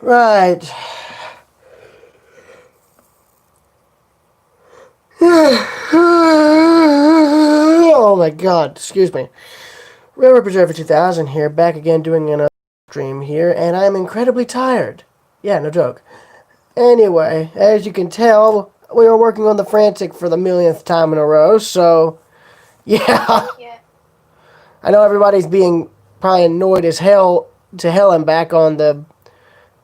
Right. Oh my god, excuse me. Railroad Preserver 2000 here, back again doing another stream here, and I'm incredibly tired. Yeah, no joke. Anyway, as you can tell, we are working on the Frantic for the millionth time in a row, so yeah. Yeah. I know everybody's being probably annoyed as hell to hell and back on the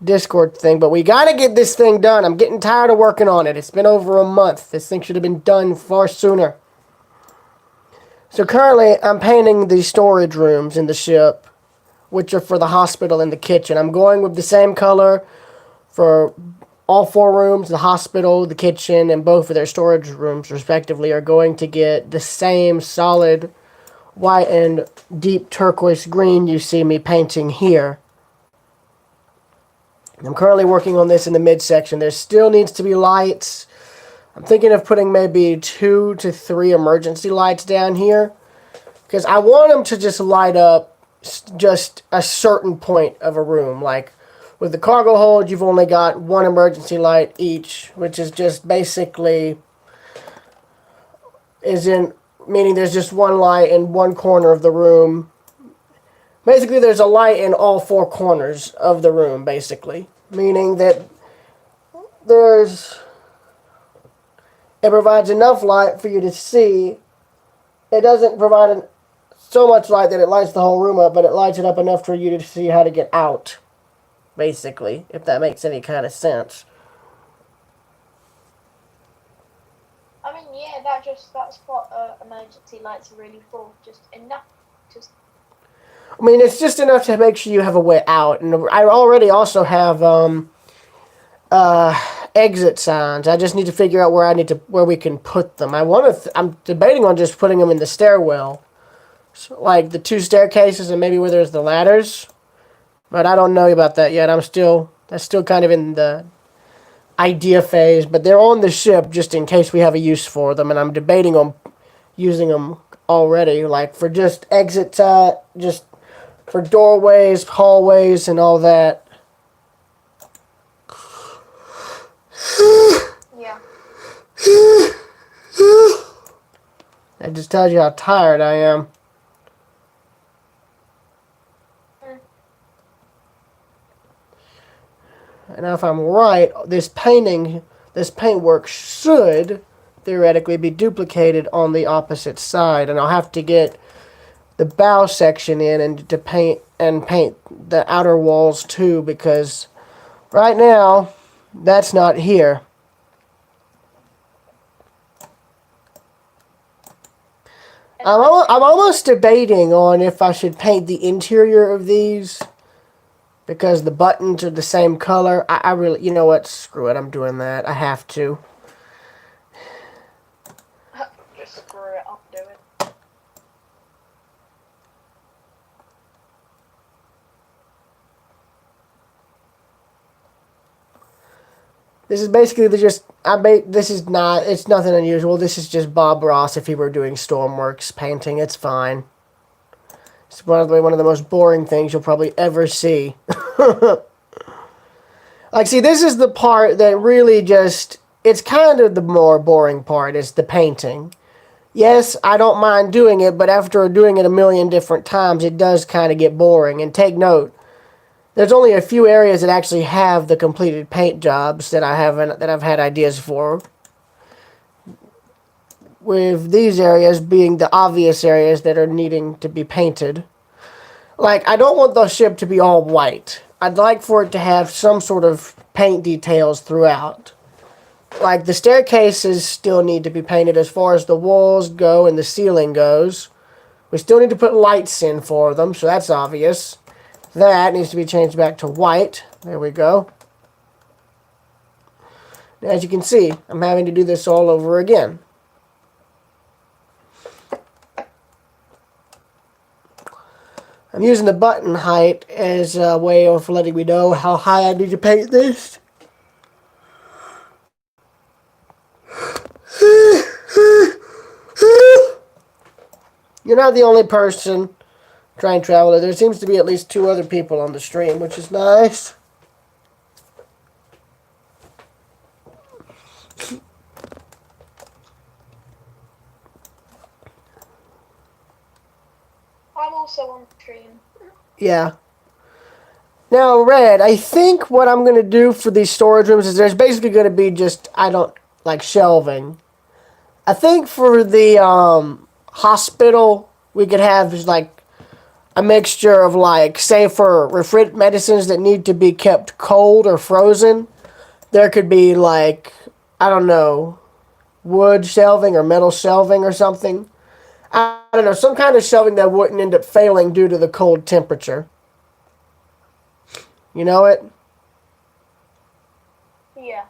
Discord thing, but we gotta get this thing done. I'm getting tired of working on it. It's been over a month. This thing should have been done far sooner. So currently, I'm painting the storage rooms in the ship, which are for the hospital and the kitchen. I'm going with the same color for all four rooms. The hospital, the kitchen, and both of their storage rooms, respectively, are going to get the same solid white and deep turquoise green you see me painting here. I'm currently working on this in the midsection. There still needs to be lights. I'm thinking of putting maybe 2 to 3 emergency lights down here, because I want them to just light up just a certain point of a room. Like with the cargo hold, you've only got one emergency light each, which is just basically meaning there's just one light in one corner of the room. Basically, there's a light in all four corners of the room, basically. Meaning that it provides enough light for you to see. It doesn't provide so much light that it lights the whole room up, but it lights it up enough for you to see how to get out. Basically, if that makes any kind of sense. I mean, yeah, that's what emergency lights are really for. Just enough. I mean, it's just enough to make sure you have a way out. And I already also have exit signs. I just need to figure out where we can put them. I'm debating on just putting them in the stairwell, so, like the 2 staircases and maybe where there's the ladders. But I don't know about that yet. That's still kind of in the idea phase. But they're on the ship just in case we have a use for them, and I'm debating on using them already, like for just exit, just for doorways, hallways, and all that. Yeah. That just tells you how tired I am. And if I'm right, this paintwork should theoretically be duplicated on the opposite side, and I'll have to get the bow section in and to paint the outer walls too, because right now that's not here. I'm almost debating on if I should paint the interior of these, because the buttons are the same color. I really, you know what? Screw it. I'm doing that. I have to. Just screw it. I'll do it. This is basically it's nothing unusual. This is just Bob Ross if he were doing Stormworks painting. It's fine. It's one of the most boring things you'll probably ever see. Like, see, this is the part that really it's kind of the more boring part, is the painting. Yes, I don't mind doing it, but after doing it a million different times, it does kind of get boring. And take note, there's only a few areas that actually have the completed paint jobs that I've had ideas for. With these areas being the obvious areas that are needing to be painted. Like, I don't want the ship to be all white. I'd like for it to have some sort of paint details throughout. Like, the staircases still need to be painted as far as the walls go and the ceiling goes. We still need to put lights in for them, so that's obvious. That needs to be changed back to white. There we go. As you can see, I'm having to do this all over again. I'm using the button height as a way of letting me know how high I need to paint this. You're not the only person trying traveler. There seems to be at least 2 other people on the stream, which is nice. Yeah. Now, Red, I think what I'm going to do for these storage rooms is there's basically going to be just, I don't, like shelving. I think for the hospital, we could have just like a mixture of like, say for medicines that need to be kept cold or frozen, there could be like, I don't know, wood shelving or metal shelving or something. I don't know, some kind of shelving that wouldn't end up failing due to the cold temperature. You know it? Yeah.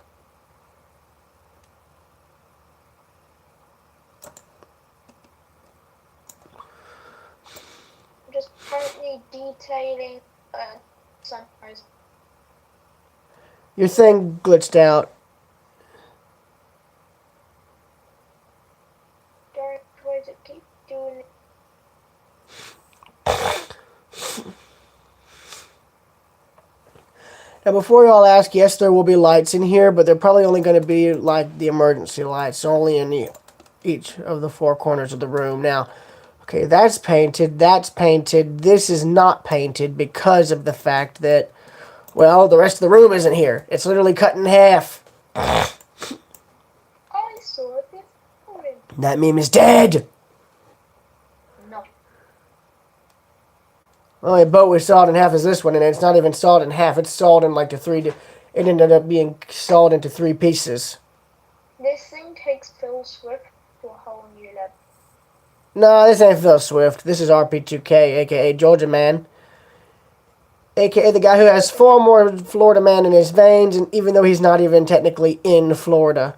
I'm just currently detailing sunrise. Your thing glitched out. Dark, why does it keep doing it? Now, before y'all ask, yes, there will be lights in here, but they're probably only going to be like the emergency lights, only in each of the four corners of the room. Now, okay, that's painted, that's painted. This is not painted because of the fact that, well, the rest of the room isn't here. It's literally cut in half. I saw it before. That meme is dead. No. Only boat was sawed in half is this one, and it's not even sawed in half. It's sawed in like it ended up being sawed into 3 pieces. This thing takes Phil Swift to a whole new level. No, this ain't Phil Swift. This is RP2K, aka Georgia Man. AKA the guy who has 4 more Florida man in his veins, and even though he's not even technically in Florida.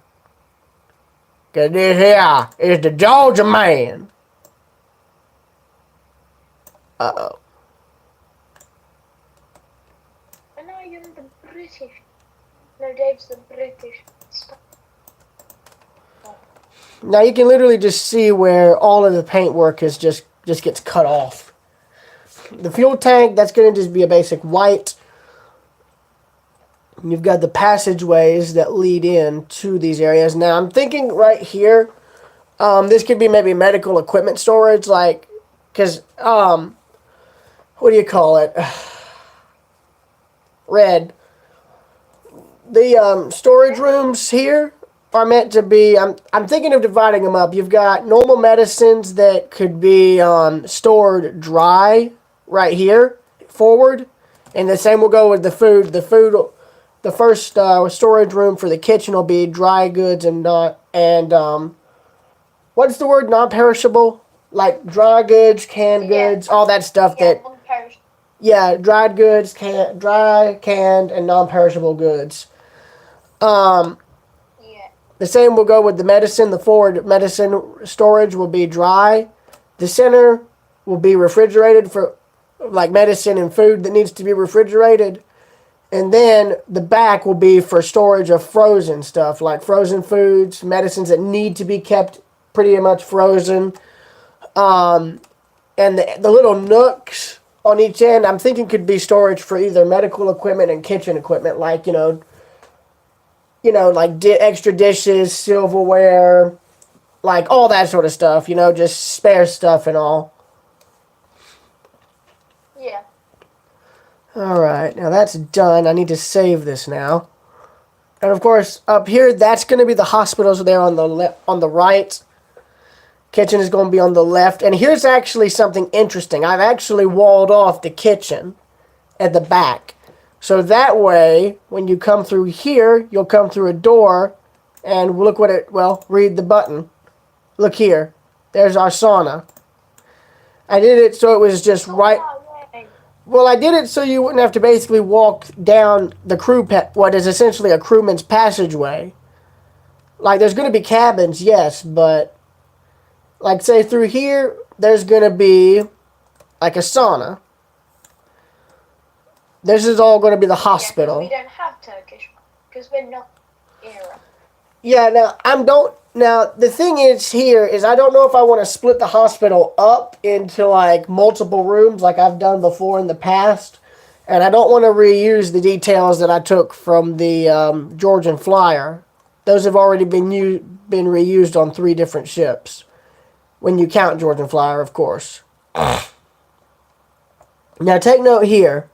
Cause this here is the Georgia Man. Uh-oh. And I am the British. No, Dave's the British. Now you can literally just see where all of the paintwork is just gets cut off. The fuel tank, that's going to just be a basic white. You've got the passageways that lead in to these areas. Now I'm thinking right here, this could be maybe medical equipment storage, like, because, what do you call it? Red. The storage rooms here are meant to be, I'm thinking of dividing them up. You've got normal medicines that could be stored dry right here forward, and the same will go with the food. The first storage room for the kitchen will be dry goods and what's the word, non-perishable, like dry goods, canned goods, all that stuff. Dried goods, dry, canned, and non-perishable goods. The same will go with the medicine. The forward medicine storage will be dry. The center will be refrigerated for like medicine and food that needs to be refrigerated. And then the back will be for storage of frozen stuff, like frozen foods, medicines that need to be kept pretty much frozen. And the little nooks on each end, I'm thinking could be storage for either medical equipment and kitchen equipment, like, like extra dishes, silverware, like all that sort of stuff, just spare stuff and all. Yeah. Alright, now that's done. I need to save this now. And of course, up here, that's going to be the hospitals there on the right. Kitchen is going to be on the left. And here's actually something interesting. I've actually walled off the kitchen at the back. So that way, when you come through here, you'll come through a door, and look what read the button. Look here. There's our sauna. I did it so it was just right. Well, I did it so you wouldn't have to basically walk down the what is essentially a crewman's passageway. Like, there's going to be cabins, yes, but, like, say through here, there's going to be, like, a sauna. This is all going to be the hospital. Yeah, we don't have Turkish, because we're not era. Yeah, now, the thing is here is I don't know if I want to split the hospital up into, like, multiple rooms like I've done before in the past. And I don't want to reuse the details that I took from the Georgian Flyer. Those have already been reused on 3 different ships. When you count Georgian Flyer, of course. Now take note here.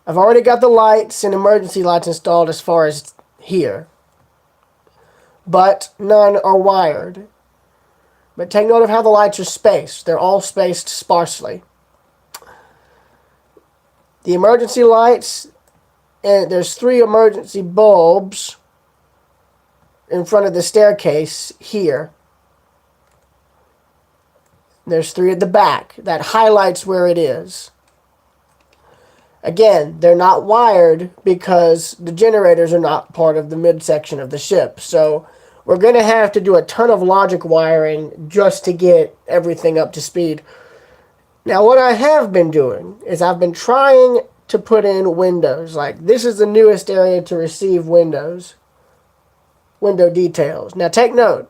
I've already got the lights and emergency lights installed as far as here. But none are wired. But take note of how the lights are spaced. They're all spaced sparsely. The emergency lights, and there's 3 emergency bulbs in front of the staircase here. There's 3 at the back. That highlights where it is. Again, they're not wired because the generators are not part of the midsection of the ship. So we're going to have to do a ton of logic wiring just to get everything up to speed. Now, what I have been doing is I've been trying to put in windows. Like, this is the newest area to receive windows. Window details. Now, take note.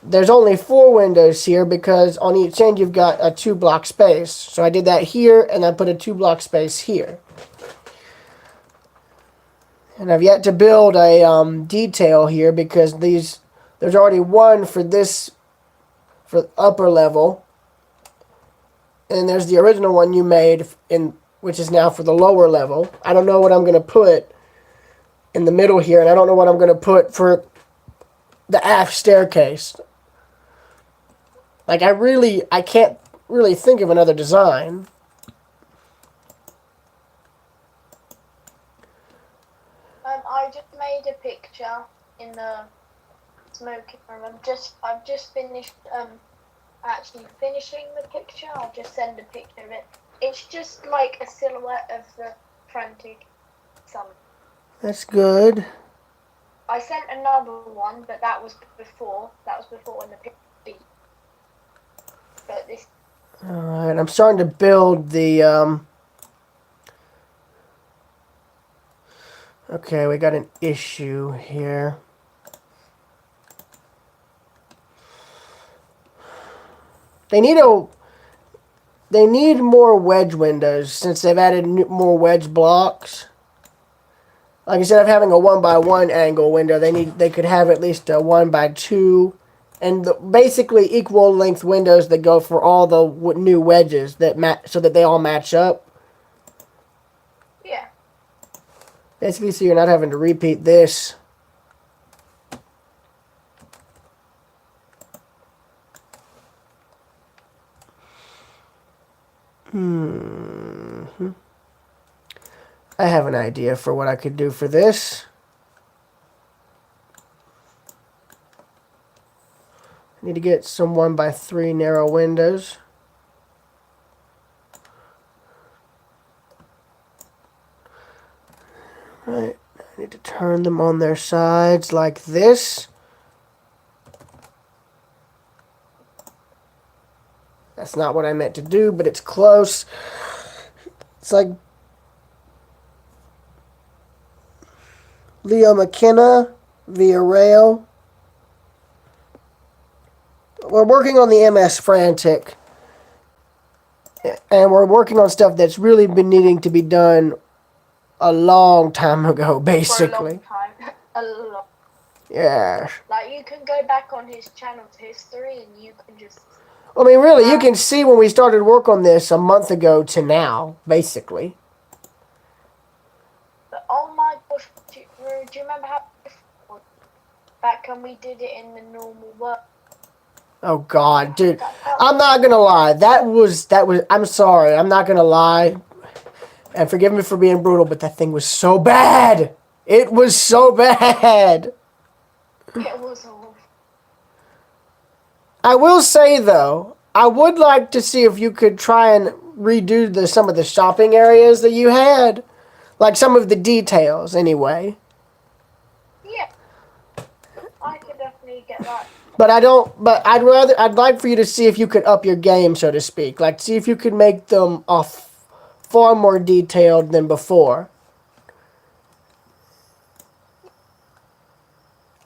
There's only 4 windows here because on each end you've got a 2-block space. So I did that here and I put a 2-block space here. And I've yet to build a detail here because there's already one for this, for upper level. And there's the original one you made, which is now for the lower level. I don't know what I'm going to put in the middle here, and I don't know what I'm going to put for the aft staircase. Like, I can't really think of another design. I just made a picture in the smoking room. I've just finished actually finishing the picture. I'll just send a picture of it. It's just like a silhouette of the Frantic summon. That's good. I sent another one, but that was before. That was before when the picture. But this. All right, I'm starting to build the. Okay, we got an issue here. They need more wedge windows since they've added more wedge blocks. Like instead of having a 1x1 angle window, they could have at least a 1x2, and basically equal length windows that go for all the new wedges so that they all match up. Yeah. Basically, so you're not having to repeat this. I have an idea for what I could do for this. I need to get some 1x3 narrow windows. Right, I need to turn them on their sides like this. That's not what I meant to do, but it's close. It's like Leo McKenna via rail. We're working on the MS Frantic. And we're working on stuff that's really been needing to be done a long time ago, basically. For a long time. A long. Yeah. Like, you can go back on his channel's history and you can just... I mean, really, you can see when we started work on this a month ago to now, basically. But oh my gosh, do you remember how... Back when we did it in the normal work? Oh, God, dude. I'm not going to lie. That was... I'm sorry. I'm not going to lie. And forgive me for being brutal, but that thing was so bad. It was so bad. It was awful. I will say, though, I would like to see if you could try and redo some of the shopping areas that you had. Like some of the details, anyway. Yeah. I could definitely get that. But I'd like for you to see if you could up your game, so to speak. Like, see if you could make them far more detailed than before.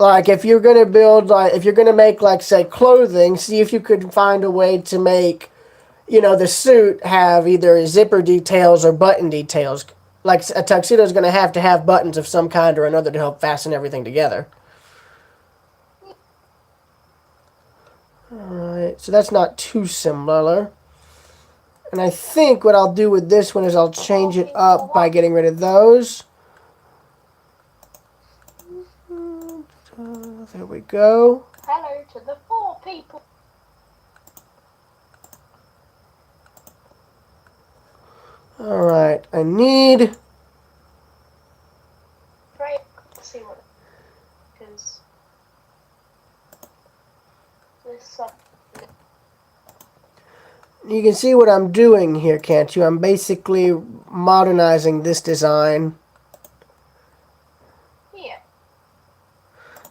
Like, if you're going to build, if you're going to make, say, clothing, see if you could find a way to make, the suit have either zipper details or button details. Like, a tuxedo is going to have buttons of some kind or another to help fasten everything together. Alright, so that's not too similar. And I think what I'll do with this one is I'll change it up by getting rid of those. There we go. Hello to the 4 people. Alright, I need... Right, let's see what it is. This You can see what I'm doing here, can't you? I'm basically modernizing this design. yeah.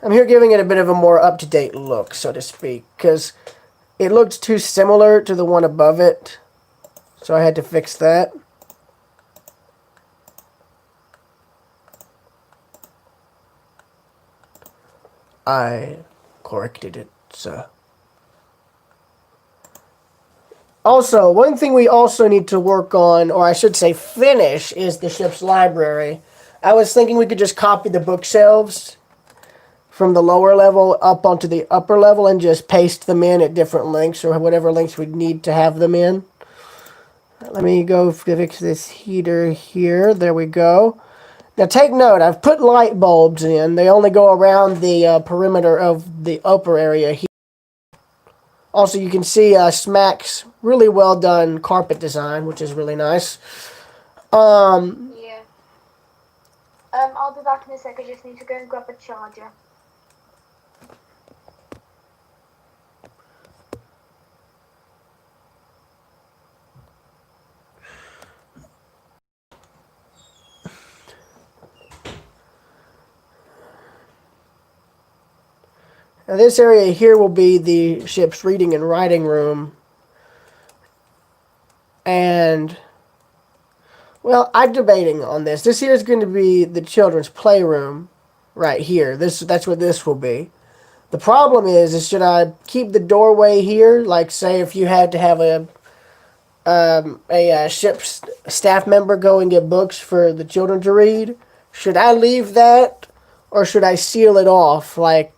I'm here giving it a bit of a more up-to-date look, so to speak, because it looked too similar to the one above it, so I had to fix that. I corrected it, sir. Also, one thing we also need to work on, or I should say finish, is the ship's library. I was thinking we could just copy the bookshelves from the lower level up onto the upper level and just paste them in at different lengths or whatever lengths we need to have them in. Let me go fix this heater here. There we go. Now take note, I've put light bulbs in. They only go around the perimeter of the upper area here. Also, you can see Smack's really well done carpet design, which is really nice. Yeah. I'll be back in a sec. I just need to go and grab a charger. Now this area here will be the ship's reading and writing room. And, well, I'm debating on this. This here is going to be the children's playroom right here. That's what this will be. The problem is should I keep the doorway here? Like, say, if you had to have a ship's staff member go and get books for the children to read, should I leave that? Or should I seal it off, like,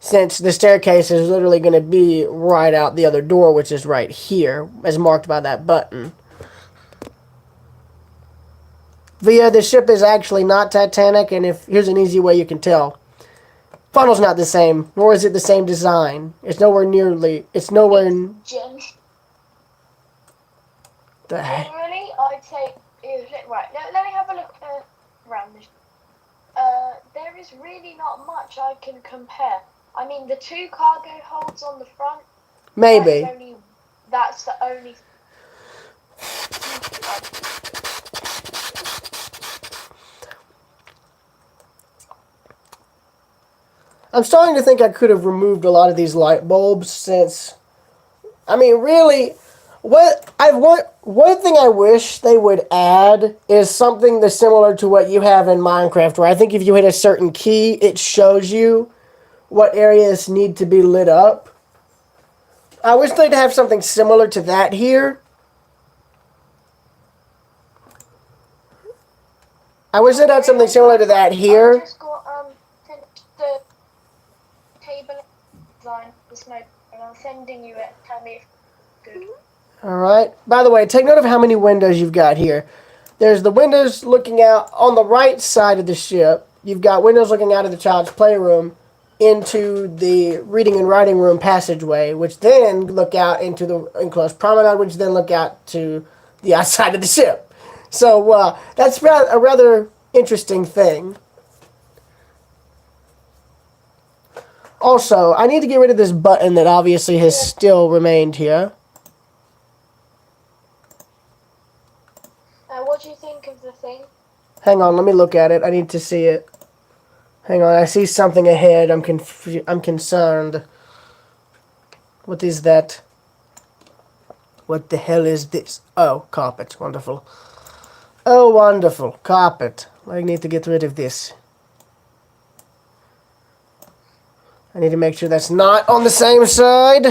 since the staircase is literally going to be right out the other door, which is right here, as marked by that button. But yeah, the ship is actually not Titanic, and here's an easy way you can tell. Funnel's not the same, nor is it the same design. It's nowhere nearly... It's nowhere in... Generally, The heck? I'd say... Right, let me have a look around this. There is really not much I can compare. I mean, the 2 cargo holds on the front. Maybe. That's the only. I'm starting to think I could have removed a lot of these light bulbs since... I mean, really... One thing I wish they would add is something that's similar to what you have in Minecraft, where I think if you hit a certain key, it shows you what areas need to be lit up. I wish they'd have something similar to that here. I wish they'd have something similar to that here. I just got the table design for smoke, and I'm sending you it. Tell me if it's good. Alright. By the way, take note of how many windows you've got here. There's the windows looking out on the right side of the ship. You've got windows looking out of the child's playroom into the reading and writing room passageway, which then look out into the enclosed promenade, which then look out to the outside of the ship. So that's a rather interesting thing. Also, I need to get rid of this button that obviously has still remained here. What do you think of the thing? Hang on, let me look at it. I need to see it. Hang on, I see something ahead. I'm concerned. What is that? What the hell is this? Oh, carpet. Wonderful. Oh, wonderful. Carpet. I need to get rid of this. I need to make sure that's not on the same side.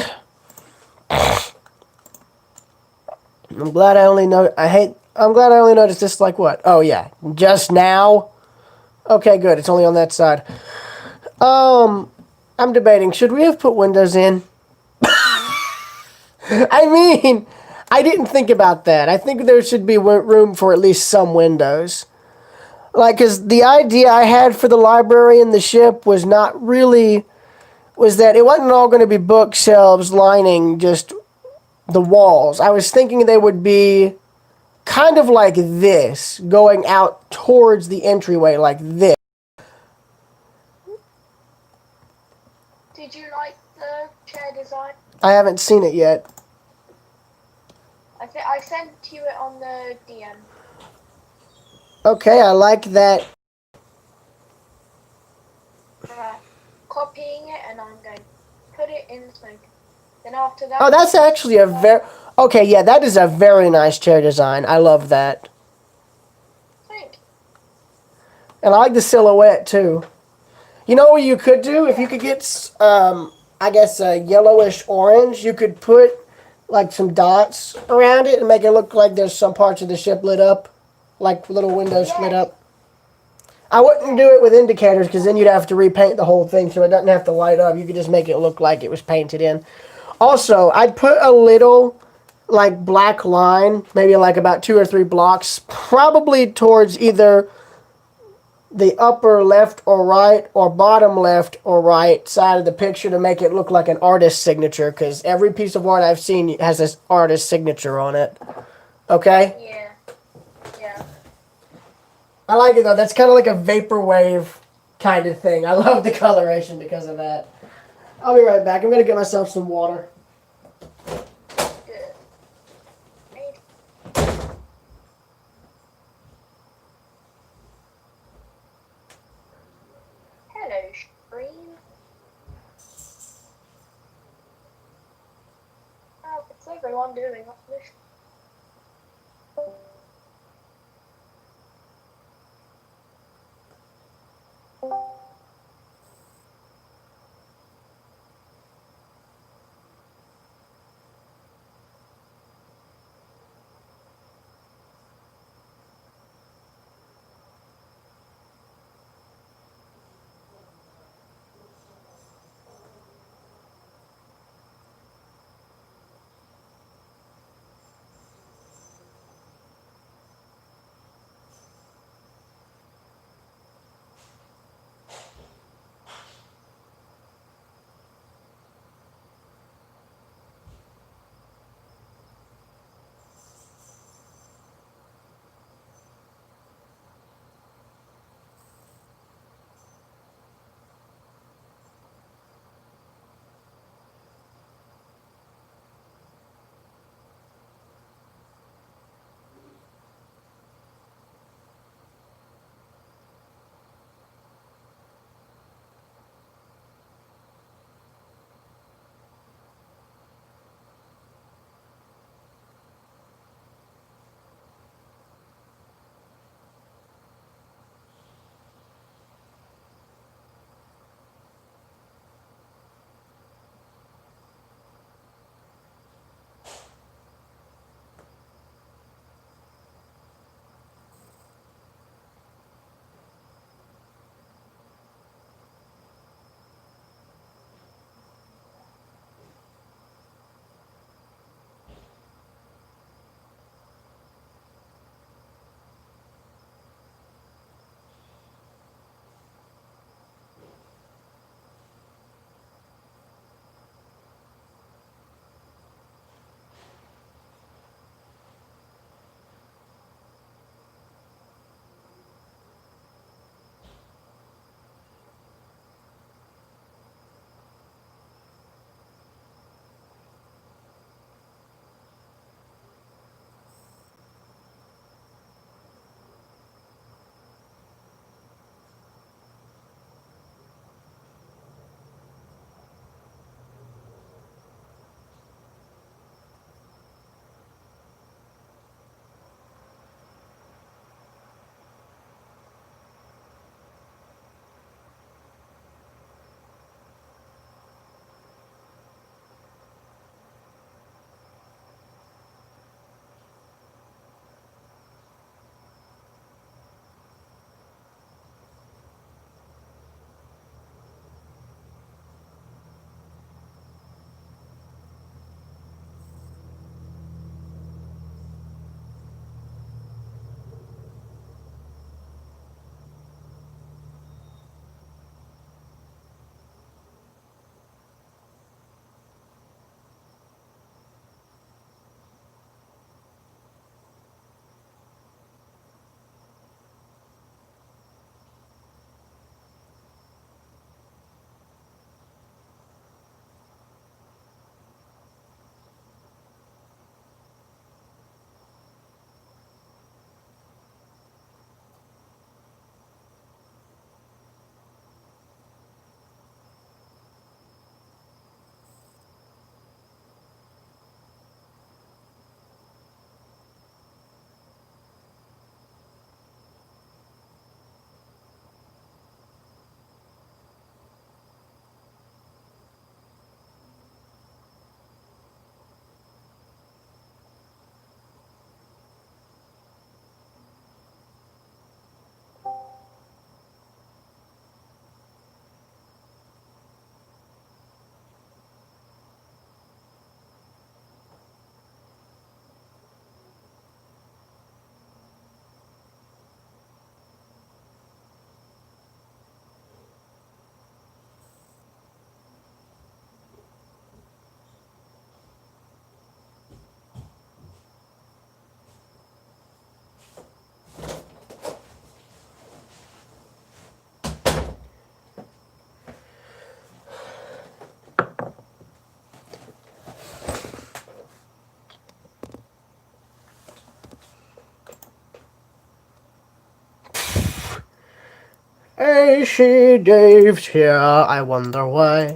I'm glad I only noticed this, like, what? Oh, yeah. Just now? Okay, good. It's only on that side. I'm debating. Should we have put windows in? I mean, I didn't think about that. I think there should be room for at least some windows. Like, because the idea I had for the library and the ship was not really, was that it wasn't all going to be bookshelves lining just the walls. I was thinking they would be kind of like this, going out towards the entryway like this. Did you like the chair design? I haven't seen it yet. I sent you it on the DM. Okay, I like that. Right. Copying it, and I'm going to put it in the smoke. Then after that... Oh, that's actually a very... Okay, yeah, that is a very nice chair design. I love that. Thank you. And I like the silhouette, too. You know what you could do? If you could get, I guess, a yellowish orange, you could put, like, some dots around it and make it look like there's some parts of the ship lit up. Like, little windows lit up. I wouldn't do it with indicators, because then you'd have to repaint the whole thing so it doesn't have to light up. You could just make it look like it was painted in. Also, I'd put a little, like, black line, maybe like about 2 or 3 blocks, probably towards either the upper left or right or bottom left or right side of the picture to make it look like an artist's signature, because every piece of art I've seen has this artist's signature on it. Okay? Yeah. Yeah. I like it, though. That's kind of like a vaporwave kind of thing. I love the coloration because of that. I'll be right back. I'm going to get myself some water. Good. Hello, screen. Oh, it's everyone doing this. Casey Dave's here. I wonder why.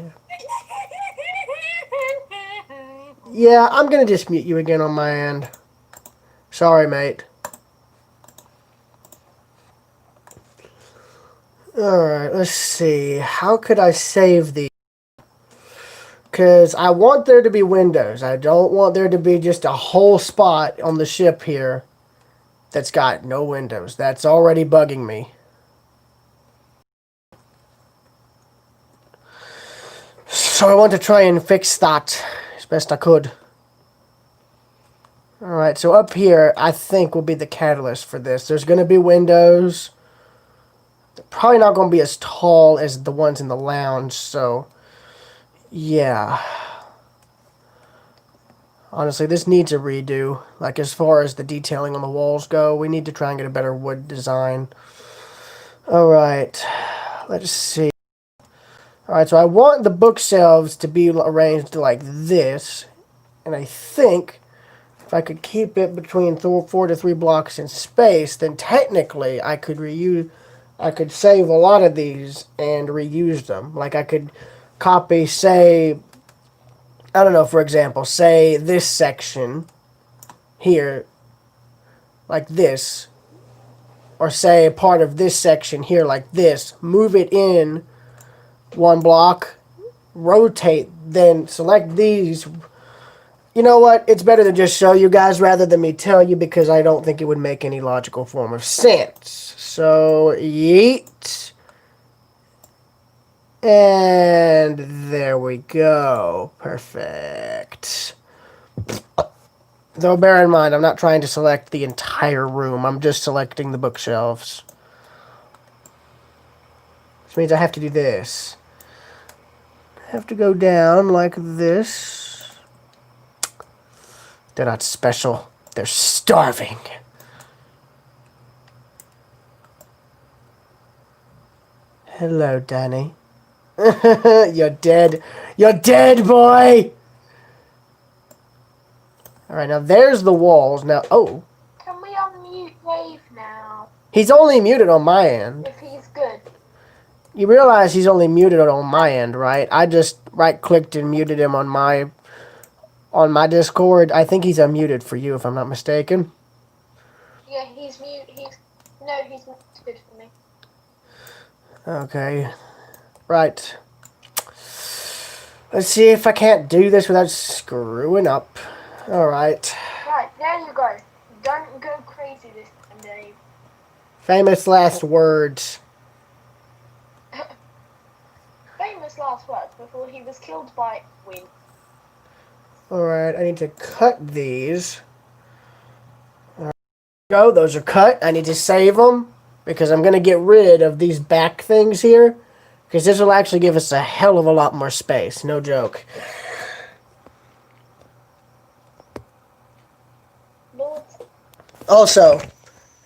Yeah, I'm gonna just mute you again on my end. Sorry, mate. Alright, let's see. How could I save these? Because I want there to be windows. I don't want there to be just a whole spot on the ship here that's got no windows. That's already bugging me. So I want to try and fix that as best I could. Alright, so up here, I think will be the catalyst for this. There's going to be windows. They're probably not going to be as tall as the ones in the lounge, so yeah. Honestly, this needs a redo. Like, as far as the detailing on the walls go, we need to try and get a better wood design. Alright, let's see. Alright, so I want the bookshelves to be arranged like this. And I think if I could keep it between 4 to 3 blocks in space, then technically I could save a lot of these and reuse them. Like, I could copy, say, I don't know, for example, say this section here, like this, or say a part of this section here like this, move it in 1 block, rotate, then select these. You know what? It's better to just show you guys rather than me tell you, because I don't think it would make any logical form of sense. So, yeet. And there we go. Perfect. Though bear in mind, I'm not trying to select the entire room. I'm just selecting the bookshelves. Which means I have to do this. I have to go down like this. They're not special. They're starving. Hello, Danny. You're dead. You're dead, boy! Alright, now there's the walls. Now, oh. Can we unmute Dave now? He's only muted on my end. If he's good. You realize he's only muted on my end, right? I just right-clicked and muted him on my Discord. I think he's unmuted for you, if I'm not mistaken. Yeah, he's mute. No, he's not good for me. Okay. Right. Let's see if I can't do this without screwing up. Alright. Right, there you go. Don't go crazy this time, Dave. Famous last words. Famous last words before he was killed by wind. Alright, I need to cut these. Alright, go. Those are cut. I need to save them because I'm going to get rid of these back things here, because this will actually give us a hell of a lot more space. No joke. Lord. Also,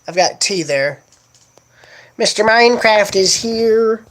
I've got tea there. Mr. Minecraft is here.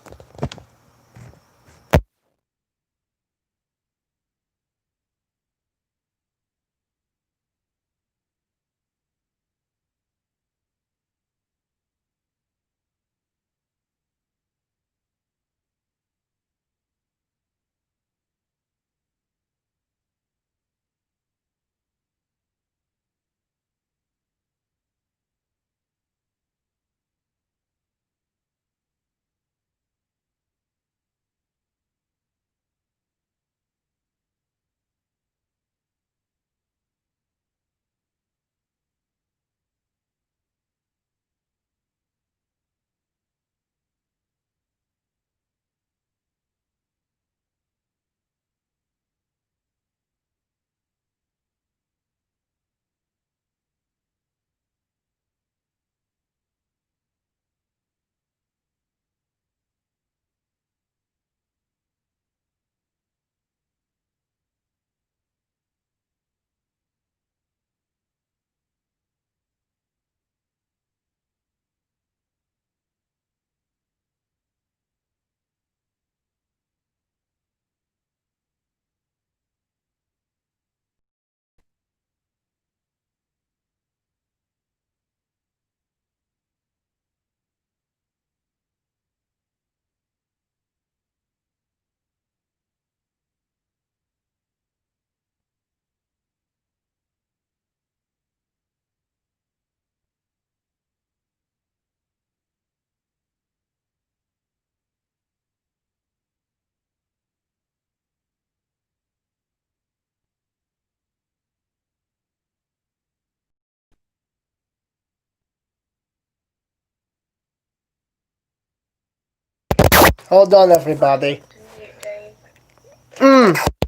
Hold on, everybody. Mute Dave.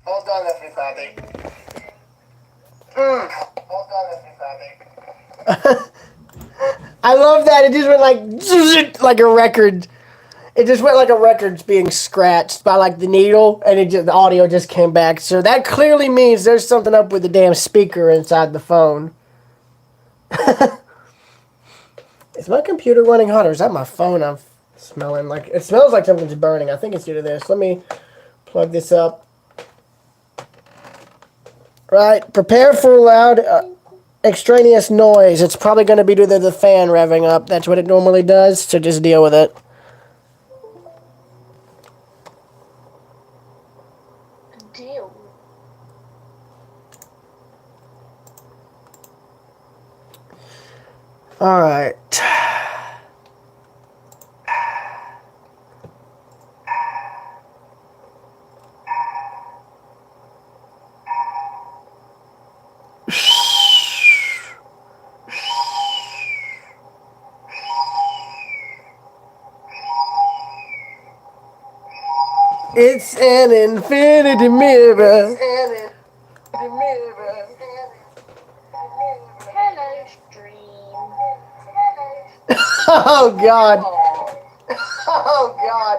Hold on, everybody. Hold on, everybody. I love that. It just went like a record. It just went like a record's being scratched by like the needle, and the audio just came back. So that clearly means there's something up with the damn speaker inside the phone. Is my computer running hot, or is that my phone? I'm smelling like it smells like something's burning. I think it's due to this. Let me plug this up. Right, prepare for loud extraneous noise. It's probably going to be due to the fan revving up. That's what it normally does. So just deal with it. Deal. All right. It's an infinity mirror. Hello, stream. Oh God. Oh God.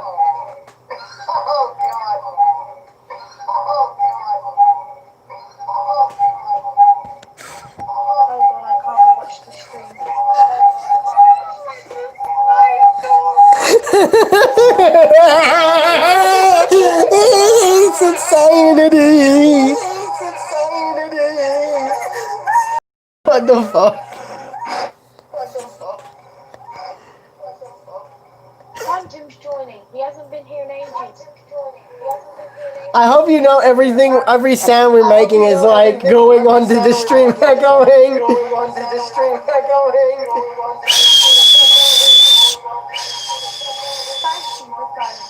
Oh God. Oh god, I can't watch the stream. It's insanity. What the fuck? Phantom's joining. He hasn't been here in ages. I hope you know everything, every sound we're making is like going onto the stream echoing. Thank you for coming.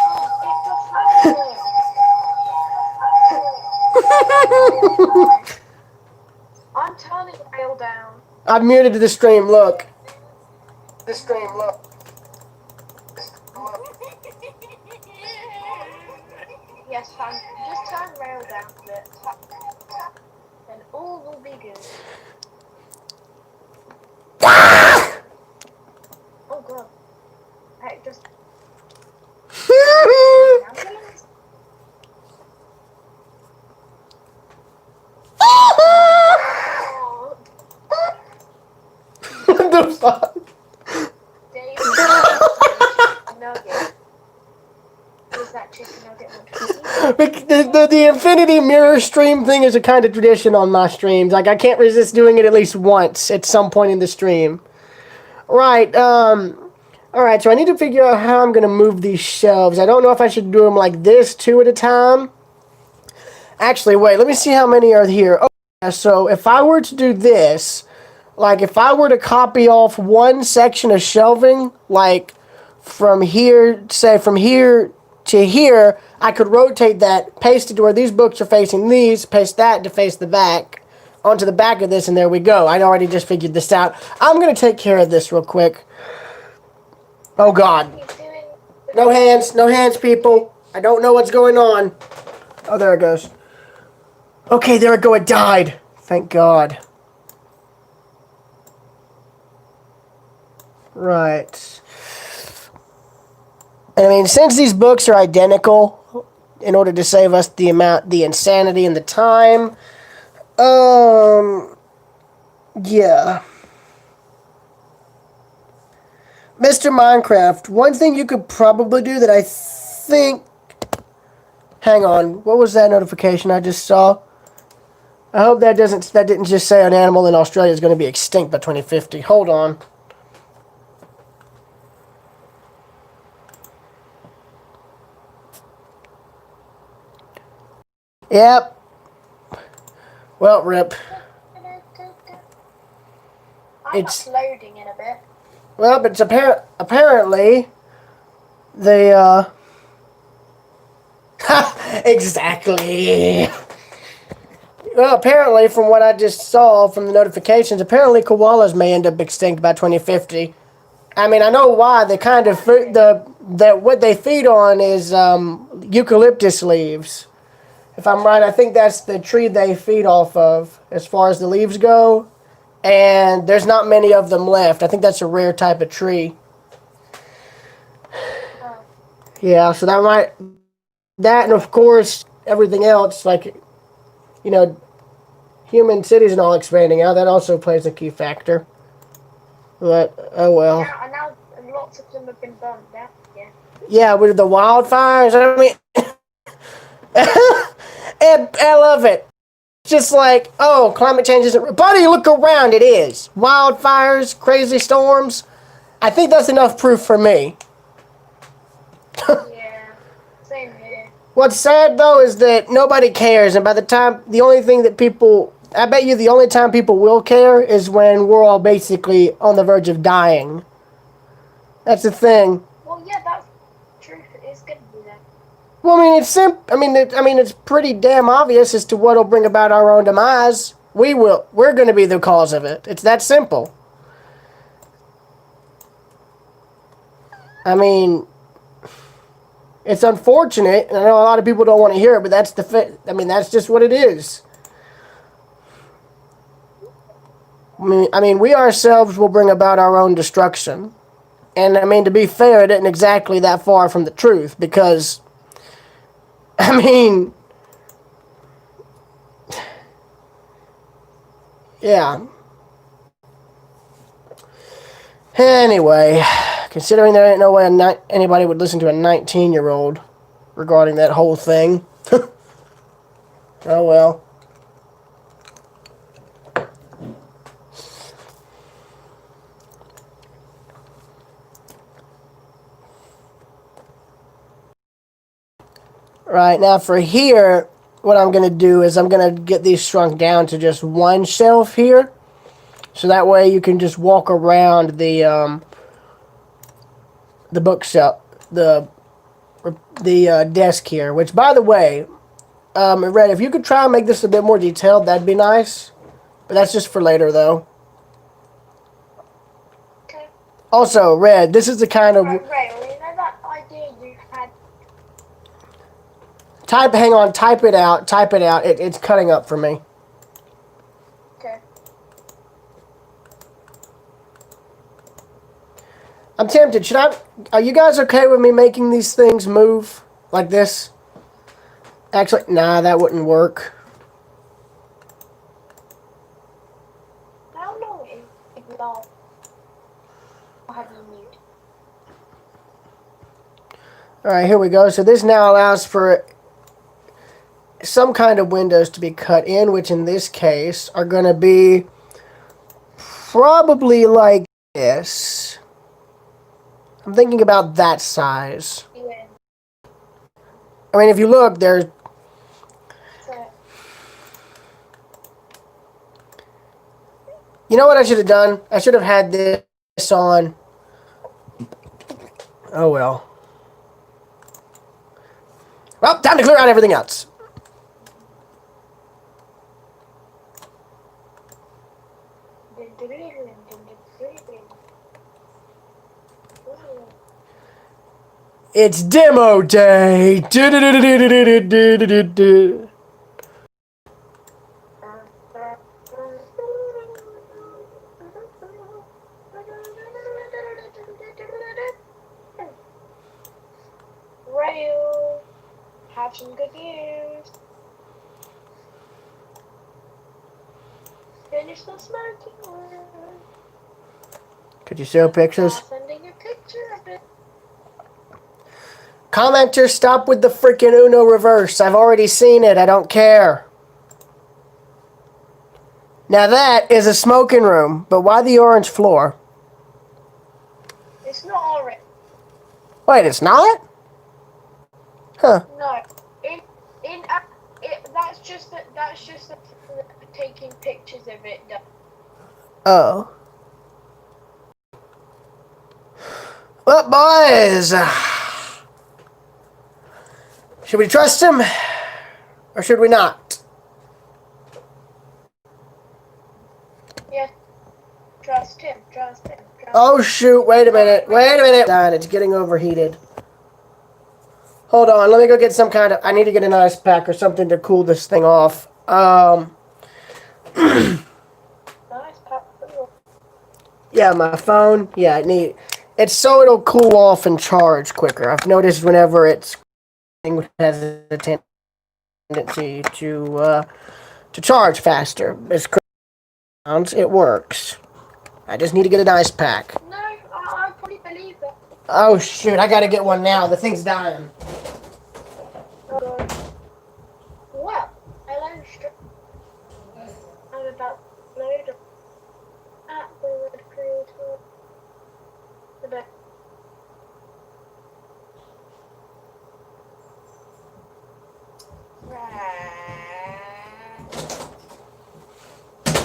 Oh, it's a phantom. I'm turning the rail down. I've muted the stream, look. The stream, look. Yes, Phantom. Just turn the rail down a bit. Then all will be good. Oh god. Hey, just ambulance. Oh, What the fuck? Dave. Nugget. Is that chicken nugget on The infinity mirror stream thing is a kind of tradition on my streams. Like, I can't resist doing it at least once at some point in the stream. Right, alright, so I need to figure out how I'm going to move these shelves. I don't know if I should do them like this, 2 at a time. Actually, wait, let me see how many are here. Oh, yeah, so if I were to do this, like if I were to copy off one section of shelving, like from here, say from here to here, I could rotate that, paste it to where these books are facing these, paste that to face the back, onto the back of this, and there we go. I already just figured this out. I'm going to take care of this real quick. Oh, God. No hands, people. I don't know what's going on. Oh, there it goes. Okay, there it go. It died. Thank God. Right. I mean, since these books are identical, in order to save us the insanity and the time, yeah. Mr. Minecraft, one thing you could probably do that I think... Hang on, what was that notification I just saw? I hope that didn't just say an animal in Australia is going to be extinct by 2050. Hold on. Yep. Well, rip. It's loading in a bit. Well, but it's apparently the Exactly. Well, apparently, from what I just saw from the notifications, apparently koalas may end up extinct by 2050. I mean, I know why. They kind of what they feed on is eucalyptus leaves. If I'm right, I think that's the tree they feed off of, as far as the leaves go. And there's not many of them left. I think that's a rare type of tree. Oh. Yeah, so that and of course everything else, like, you know, human cities and all expanding out, that also plays a key factor. But, oh well. Yeah, and now lots of them have been burnt down. Yeah. Yeah, with the wildfires, I mean, I love it. Just like, oh, climate change isn't... Buddy, look around, it is. Wildfires, crazy storms. I think that's enough proof for me. Yeah, same here. What's sad, though, is that nobody cares. And by the time... The only thing that people... I bet you the only time people will care is when we're all basically on the verge of dying. That's the thing. Well, yeah, that's true. It's good to be there. Well, I mean, it's pretty damn obvious as to what'll bring about our own demise. We're going to be the cause of it. It's that simple. I mean, it's unfortunate, and I know a lot of people don't want to hear it, but that's that's just what it is. I mean, we ourselves will bring about our own destruction. And, I mean, to be fair, it isn't exactly that far from the truth, because... I mean, yeah. Anyway, considering there ain't no way anybody would listen to a 19-year-old regarding that whole thing. Oh well. Right, now for here, what I'm going to do is I'm going to get these shrunk down to just one shelf here. So that way you can just walk around the bookshelf, the desk here. Which, by the way, Red, if you could try and make this a bit more detailed, that'd be nice. But that's just for later, though. Okay. Also, Red, this is the kind of... Right, well, you know that idea you had... Hang on, type it out. It's cutting up for me. Okay. I'm tempted. Are you guys okay with me making these things move like this? Actually, nah, that wouldn't work. How long is it long? Or have you mute? Alright, here we go. So this now allows for some kind of windows to be cut in, which in this case are going to be probably like this. I'm thinking about that size. Yeah. I mean, if you look, there's... So, You know what I should have done? I should have had this on. Oh well. Well, time to clear out everything else. It's demo day. Rail, have some good news. Finish the smoking room. Could you show pictures? Sending a picture of it. Commenter, stop with the freaking Uno reverse. I've already seen it. I don't care. Now that is a smoking room, but why the orange floor? It's not orange. Wait, it's not? Huh. No. That's just taking pictures of it. Oh. Well, boys. Should we trust him? Or should we not? Yes. Trust him. Trust him. Trust Oh him. shoot, wait a minute. Wait a minute. God, it's getting overheated. Hold on, let me go get some kind of... I need to get an ice pack or something to cool this thing off. Nice pack. Yeah, my phone. Yeah, I need... It's so it'll cool off and charge quicker. I've noticed whenever it's... It has a tendency to charge faster. It works. I just need to get an ice pack. No, I probably believe that. Oh shoot, I gotta get one now. The thing's dying. Well, hello, I'm about to load at the red creator. The best.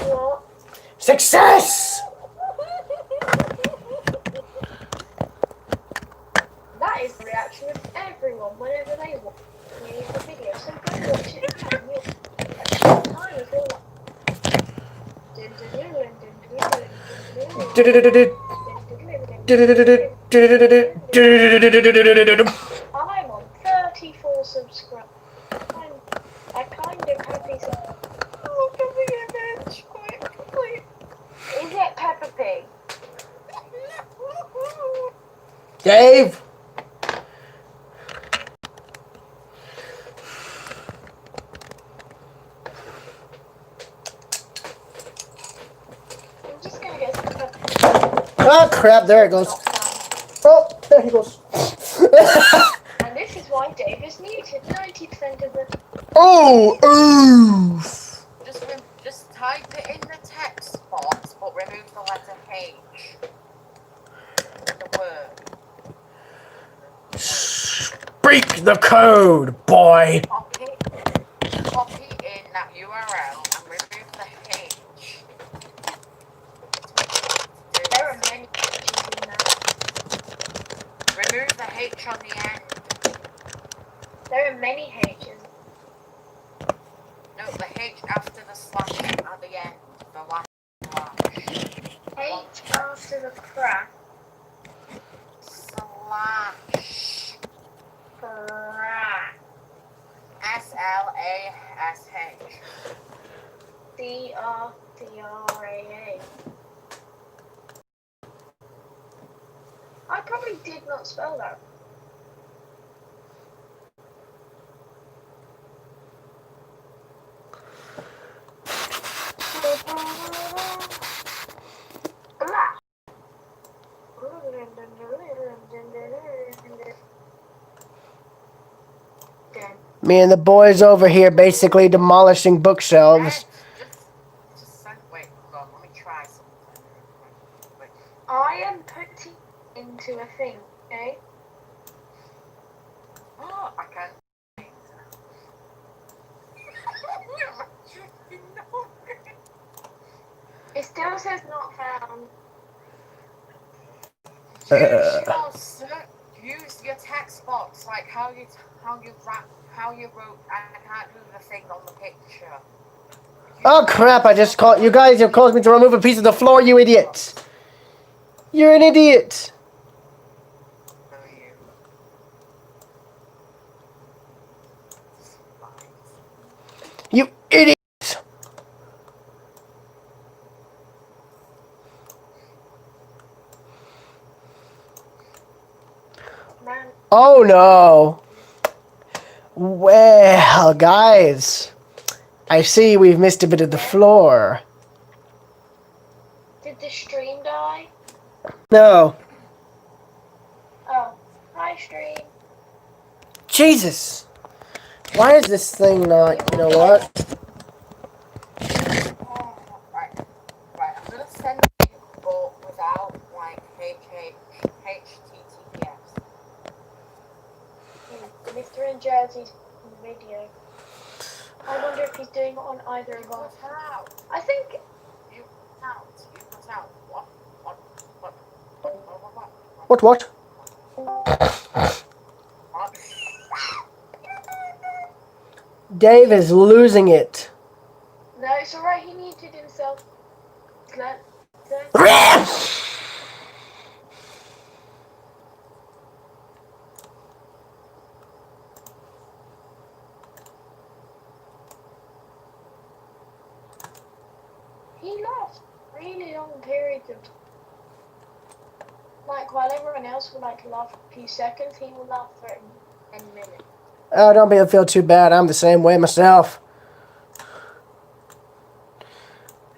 What? Success! That is the reaction of everyone whenever they watch the video. So go watch it and you'll time as well. I'm on 34 subscribers. I kind of happy. Look at the image. Quick. Is it Peppa Pig? Dave! I'm just gonna get some Peppa Pig. Oh crap, there it goes. Oh, there he goes. And this is why Dave is muted 90% of the... Oh, oof. Just type it in the text box, but remove the letter H. The word. Speak the code, boy. Copy in that URL and remove the H. There are many H's in that. Remove the H on the end. There are many H's. No, the H after the slash at the end. The last slash. H after the crack. Slash. Crack. SLASH. CRCRAA. I probably did not spell that. Me and the boys over here basically demolishing bookshelves. Wait, hold on, let me try something. Wait. I am putting into a thing, okay? Oh, I can. It still says not found. Use your text box like how you wrote. I can't do the thing on the picture. Oh crap, I just called... You guys have caused me to remove a piece of the floor, you idiots. You're an idiot. You idiot. Man, Oh no. Well, guys, I see we've missed a bit of the floor. did the stream die? No. Oh, hi stream. Jesus. Why is this thing not... You know what? Right. I'm gonna send it, but without like HTTPS. Mr. in Jersey's video. I wonder if he's doing it on either of us. I think You cut out. What? What? Dave is losing it. No, it's alright. He muted himself. Let. He laughed really long periods of time. Like, while everyone else will like laugh for a few seconds, he will laugh for 10 minutes. Oh, don't feel too bad. I'm the same way myself.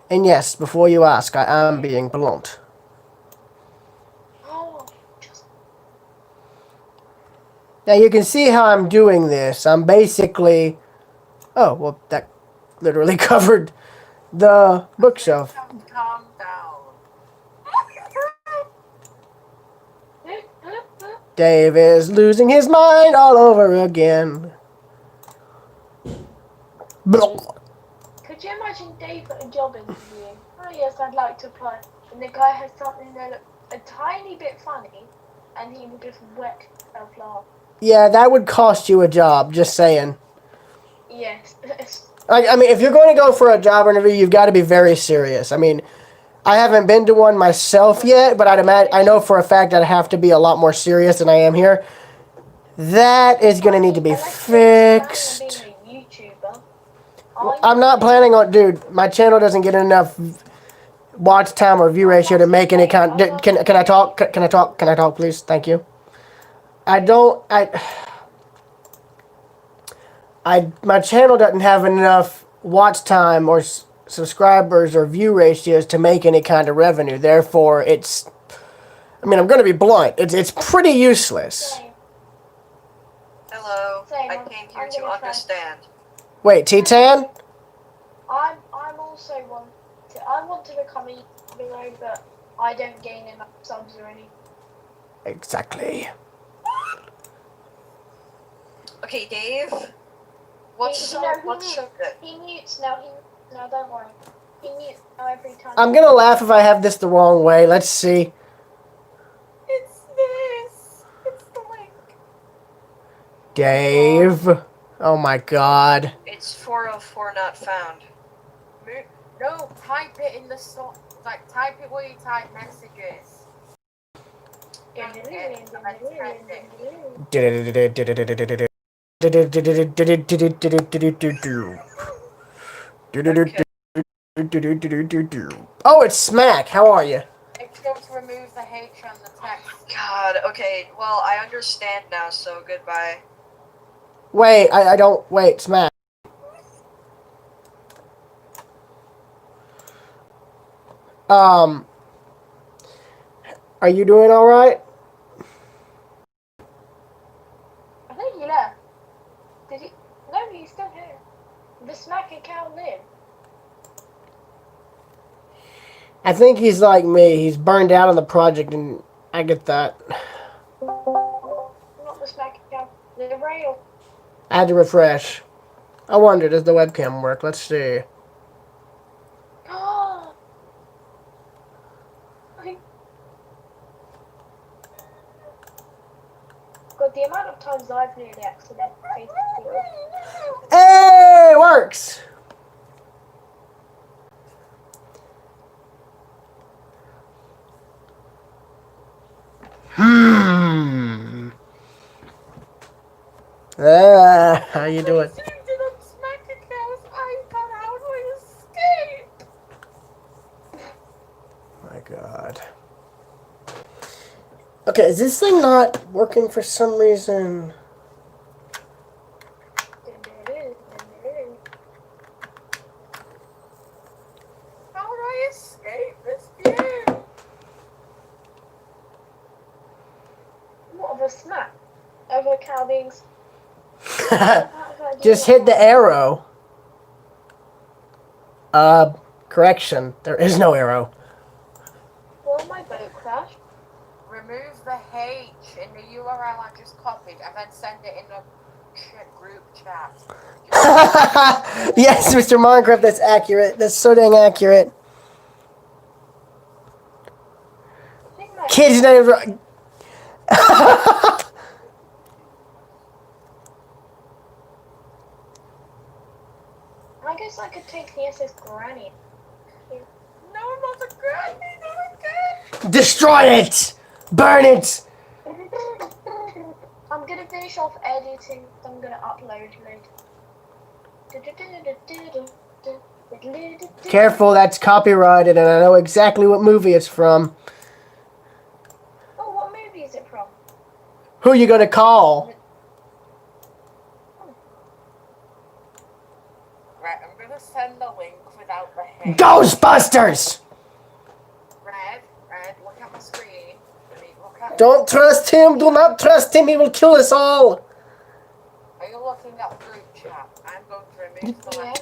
And yes, before you ask, I am being blunt. Oh, just Now you can see how I'm doing this. I'm basically... Oh, well, that literally covered the bookshelf. Calm down. Dave is losing his mind all over again. Blah. Could you imagine Dave at a job interview? Oh yes, I'd like to apply. And the guy has something that looks a tiny bit funny, and he will just wet himself laugh. Yeah, that would cost you a job, just saying. Yes. I mean, if you're going to go for a job interview, you've got to be very serious. I mean, I haven't been to one myself yet, but I know for a fact I'd have to be a lot more serious than I am here. That is going to need to be fixed. Being a YouTuber. I'm not planning on, dude, my channel doesn't get enough watch time or view ratio to make any kind. Can I talk? Can I talk? Can I talk, please? Thank you. My channel doesn't have enough watch time or subscribers or view ratios to make any kind of revenue. Therefore, it's... I mean, I'm going to be blunt. It's pretty useless. Hello. Same, I came here to understand. Wait, T-Tan? I'm also I want to become a YouTuber, but I don't gain enough subs or anything. Exactly. Okay, Dave. What's so good? He mutes now. No, don't worry. He mutes now every time. I'm going to laugh if I have this the wrong way. Let's see. It's this. It's the link. Dave. Oh my god. It's 404 not found. No, type it in the song. Like, type it where you type messages. Oh, it's Smack. How are you? Make sure to remove the H on the text. God, okay. Well, I understand now, so goodbye. Wait, I don't... Wait, Smack. Are you doing alright? I think he left. Did he? No, he's still here. The Smack account live. I think he's like me. He's burned out on the project, and I get that. Not the Smack account. The rail. I had to refresh. I wonder, does the webcam work? Let's see. God, the amount of times I've nearly accidentally faced the field. Hey, it works! How you doing? My God. Okay, is this thing not working for some reason? How do I escape this game? What of a Smack? Of a cow being... Just hit the arrow. Correction. There is no arrow. Will my boat crash? Remove the H in the URL I just copied and then send it in the group chat. Yes, Mr. Minecraft, that's accurate. That's so dang accurate. Kids never... I guess I could take the SS Granny. No, not a granny, not again. Destroy it! Burn it! I'm gonna finish off editing. I'm gonna upload later. Careful, that's copyrighted, and I know exactly what movie it's from. Oh, what movie is it from? Who you gonna call? Right, I'm gonna send the link without the hate. Ghostbusters! Red, look at my screen. Look at Don't trust him! Do not trust him! He will kill us all! Are you looking at the group chat? I'm going to remove the link.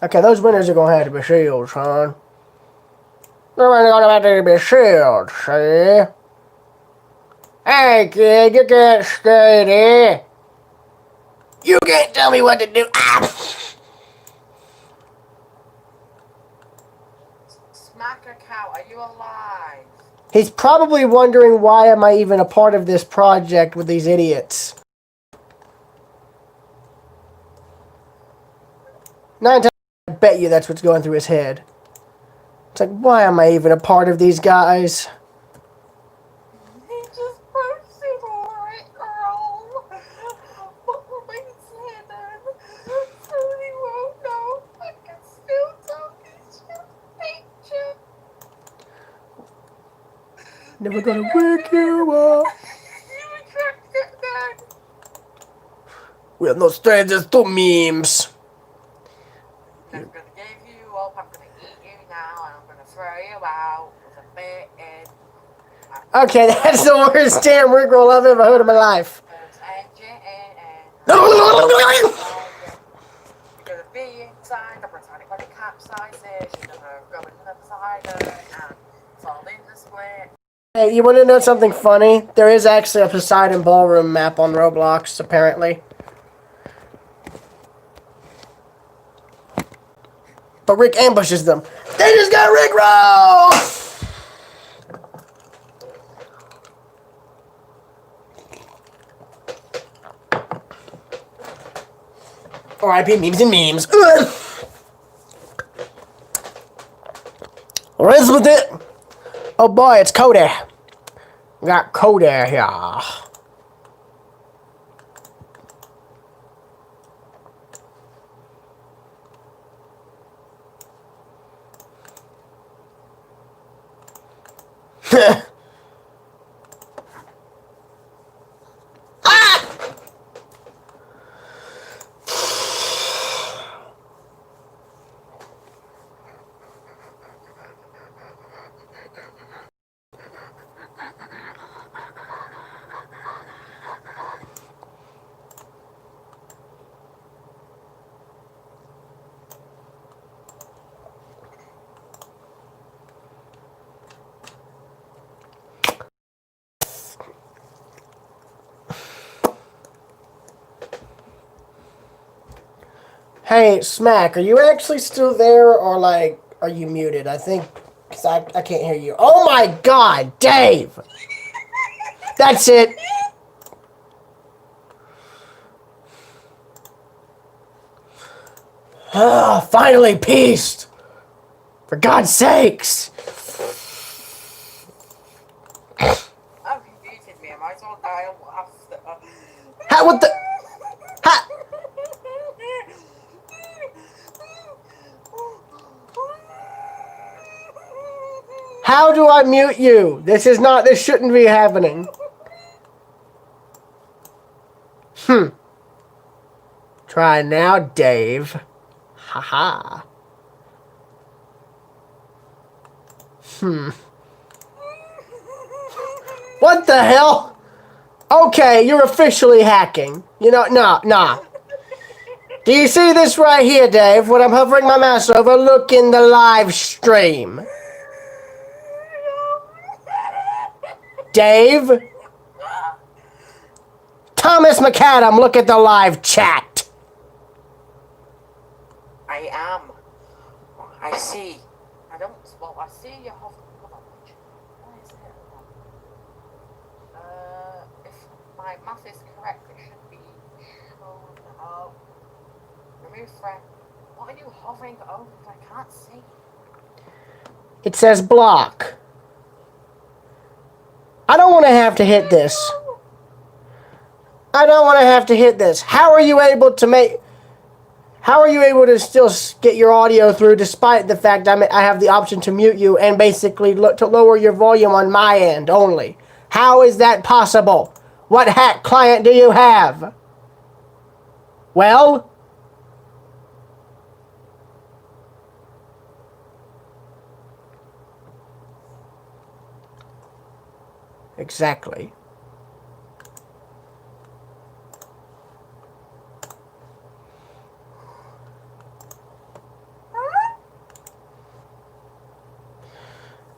Okay, those windows are gonna have to be sealed, son. They're gonna have to be sealed, see? Hey, kid, you can't stay there. You can't tell me what to do. Ah! Smack a cow, are you alive? He's probably wondering why am I even a part of this project with these idiots. 9 times I bet you that's what's going through his head. It's like, why am I even a part of these guys? He just posted right, girl. But remains hidden, so he won't know. I can still tell he's just picture. Never gonna wake you up. You retract it then. We're no strangers to memes. I'm gonna give you up, I'm gonna eat you now, and I'm gonna throw you out with a bit in. Okay, that's the worst damn Rickroll I've ever heard in my life. You're gonna be inside the Britannic when it capsizes, you're gonna go in the cider and fall in the split. Hey, you want to know something funny? There is actually a Poseidon Ballroom map on Roblox, apparently. But Rick ambushes them. They just got Rickroll! R.I.P. memes and memes. Rinse with it. Oh boy, it's Cody. We got Cody here. Hey, Smack, are you actually still there, or, like, are you muted? I think, because I can't hear you. Oh my god, Dave! That's it! Ah, finally, peace! For God's sakes! Oh, he muted me, I might as well die of laughter. How, what the? How? How do I mute you? This shouldn't be happening. Try now, Dave. Haha. What the hell? Okay, you're officially hacking. You know, nah. Do you see this right here, Dave? When I'm hovering my mouse over, look in the live stream. Dave? Thomas McAdam, look at the live chat. I am. I see. I don't. Well, I see you hovering. Hold on. Where is it? If my math is correct, it should be shown up. Remove frame. What are you hovering over? I can't see. It says block. I don't want to have to hit this. I don't want to have to hit this. How are you able to still get your audio through despite the fact I have the option to mute you and basically to lower your volume on my end only? How is that possible? What hack client do you have? Well? Exactly.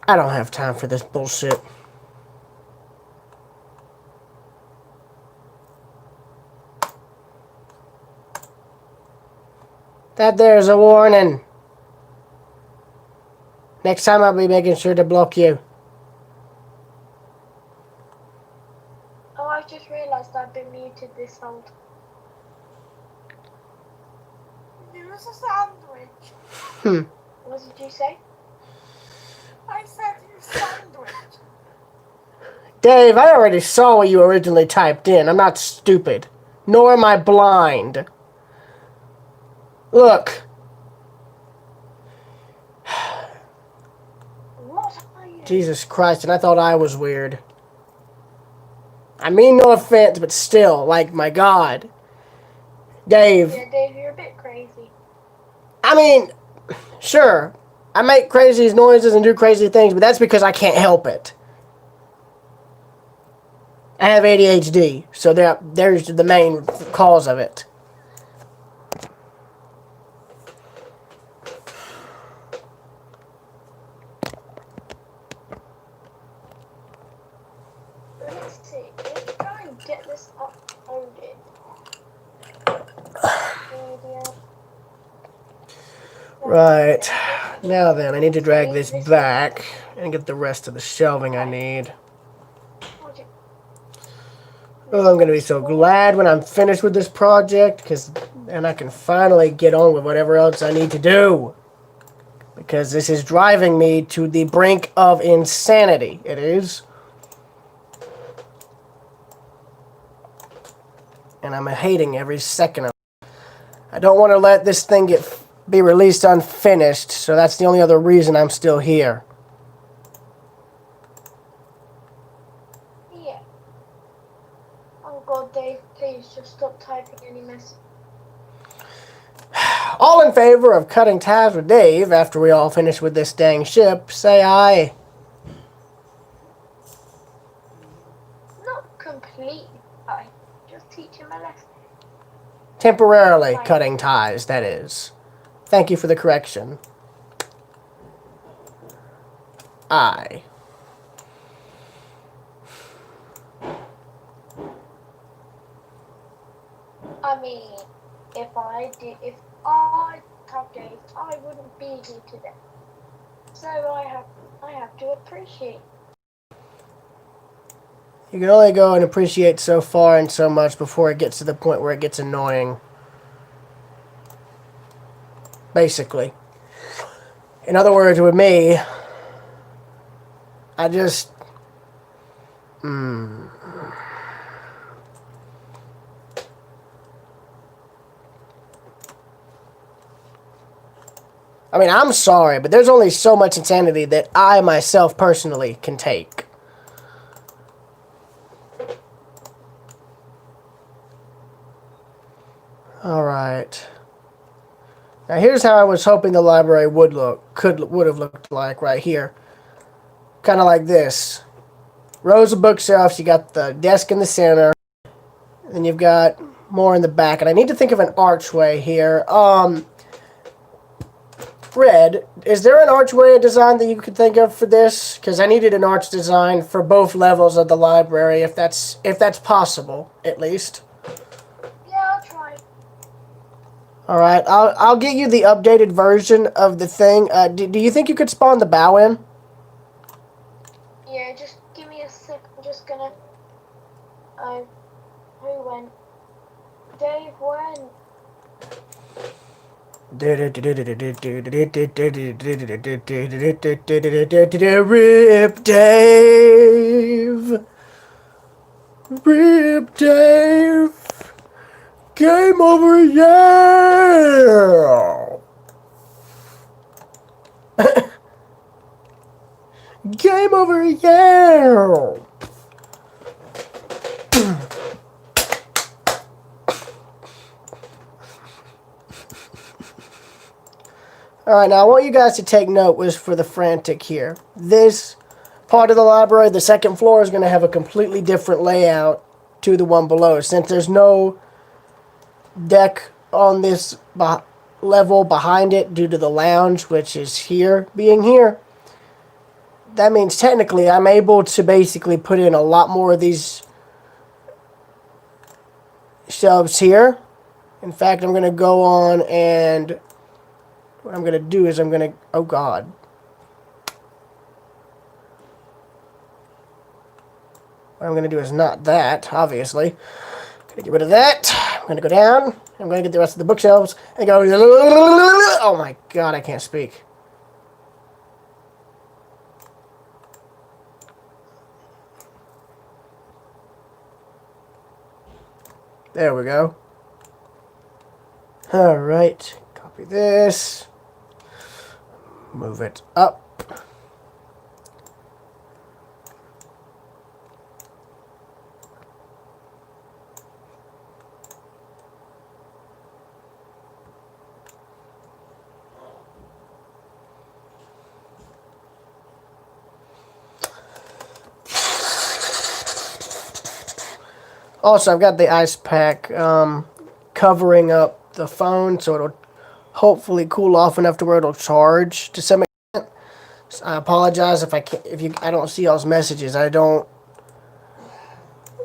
I don't have time for this bullshit. That there's a warning. Next time I'll be making sure to block you. Oh, I just realised I've been muted this whole time. Use a sandwich. What did you say? I said use sandwich. Dave, I already saw what you originally typed in. I'm not stupid. Nor am I blind. Look. What are you? Jesus Christ, and I thought I was weird. I mean no offense, but still, like, my God. Dave. Yeah, Dave, you're a bit crazy. I mean, sure. I make crazy noises and do crazy things, but that's because I can't help it. I have ADHD, so there's the main cause of it. Let's see. Let's try and get this uploaded. Right. Now then, I need to drag this back and get the rest of the shelving I need. Oh, I'm going to be so glad when I'm finished with this project, and I can finally get on with whatever else I need to do. Because this is driving me to the brink of insanity. It is. And I'm hating every second of it. I don't want to let this thing be released unfinished, so that's the only other reason I'm still here. Yeah. Oh God, Dave, please just stop typing any message. All in favor of cutting ties with Dave after we all finish with this dang ship, say aye. Not completely. Just teach him a lesson. Temporarily cutting ties, that is. Thank you for the correction. Aye. I mean, if I have Dave, I wouldn't be here today. So I have to appreciate. You can only go and appreciate so far and so much before it gets to the point where it gets annoying. Basically. In other words, with me, I just... I mean, I'm sorry, but there's only so much insanity that I myself personally can take. Alright. Now here's how I was hoping the library would have looked like right here. Kind of like this. Rows of bookshelves, you got the desk in the center, and you've got more in the back. And I need to think of an archway here. spread. Is there an archway design that you could think of for this? Because I needed an arch design for both levels of the library, if that's possible, at least. Yeah, I'll try. All right, I'll get you the updated version of the thing. Do you think you could spawn the bow in? Yeah, just give me a sec. I'm just gonna. Who went? Dave went. Rip Dave. Rip Dave. Game over, yeah. Game over, yeah. Alright, now I want you guys to take note was for the Frantic here. This part of the library, the second floor, is going to have a completely different layout to the one below. Since there's no deck on this level behind it due to the lounge, which is here, being here, that means technically I'm able to basically put in a lot more of these shelves here. In fact, I'm going to go on and what I'm going to do is I'm going to... Oh, God. What I'm going to do is not that, obviously. Going to get rid of that. I'm going to go down. I'm going to get the rest of the bookshelves. And go... Oh, my God, I can't speak. There we go. All right. Copy this. Move it up. Also, I've got the ice pack covering up the phone, so it'll hopefully cool off enough to where it'll charge to some extent. So I apologize if I don't see y'all's messages. I don't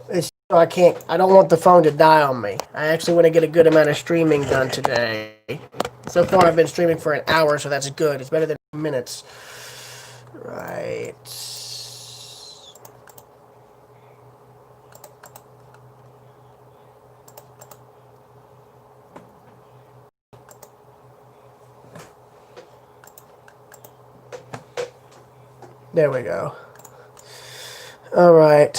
want the phone to die on me. I actually want to get a good amount of streaming done today. So far I've been streaming for an hour, so that's good. It's better than minutes. Right. There we go. All right.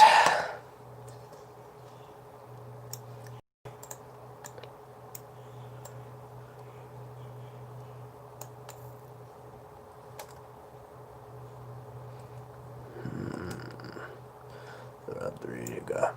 There you go.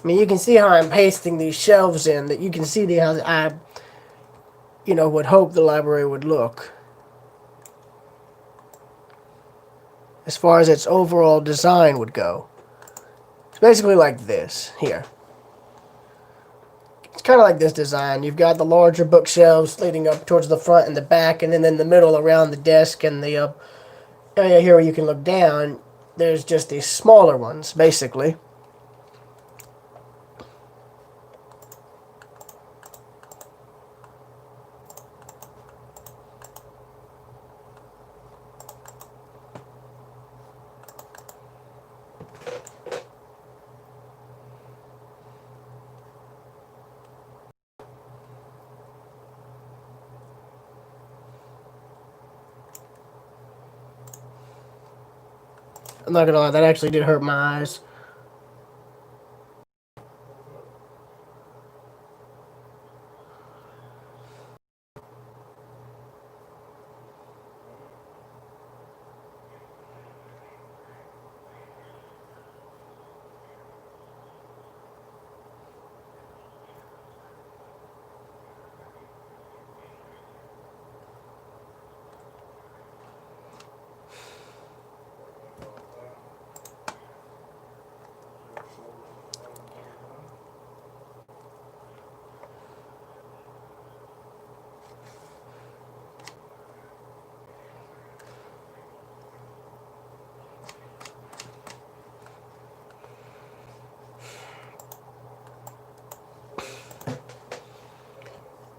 I mean, you can see how I'm pasting these shelves in, that you can see how I, would hope the library would look. As far as its overall design would go. It's basically like this, here. It's kind of like this design. You've got the larger bookshelves leading up towards the front and the back, and then in the middle around the desk and the area here where you can look down, there's just these smaller ones, basically. I'm not gonna lie, that actually did hurt my eyes.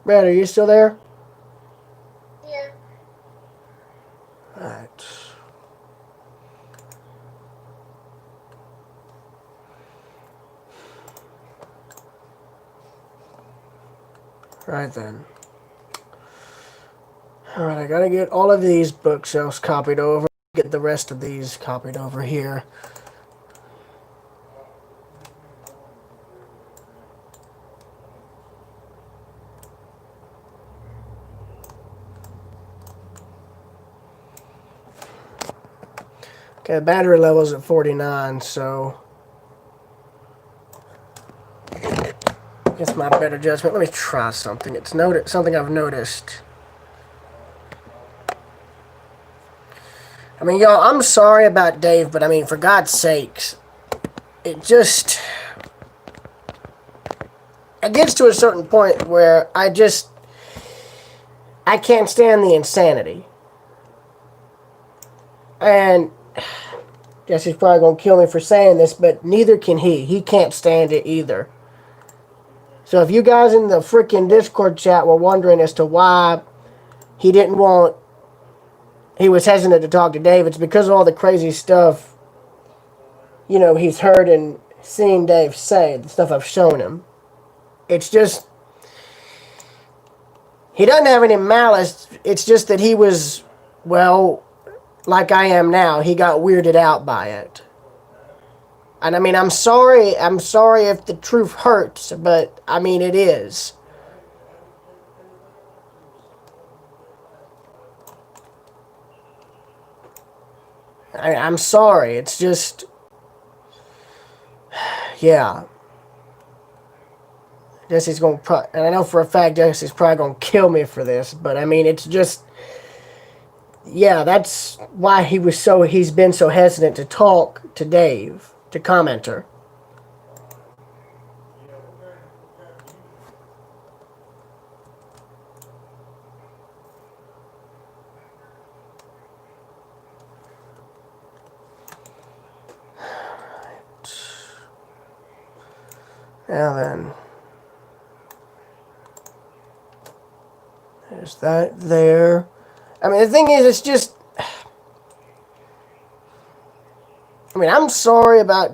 Brad, are you still there? Yeah. Alright. Right then. Alright, I gotta get all of these bookshelves copied over. Get the rest of these copied over here. Okay, battery level's at 49, so it's my better judgment. Let me try something. It's something I've noticed. I mean, y'all, I'm sorry about Dave, but I mean, for God's sakes, it gets to a certain point where I can't stand the insanity. And Jesse's probably going to kill me for saying this, but neither can he. He can't stand it either. So if you guys in the freaking Discord chat were wondering as to why he was hesitant to talk to Dave, it's because of all the crazy stuff, he's heard and seen Dave say, the stuff I've shown him. It's just, he doesn't have any malice. It's just that he was, well, like I am now, he got weirded out by it. And I mean, I'm sorry if the truth hurts, but I mean, it is. I'm sorry, it's just, yeah. Jesse's and I know for a fact Jesse's probably gonna kill me for this, but I mean, it's just, yeah, that's why he's been so hesitant to talk to Dave, to commenter. Now then, there's that there. I mean, the thing is, it's just, I mean, I'm sorry about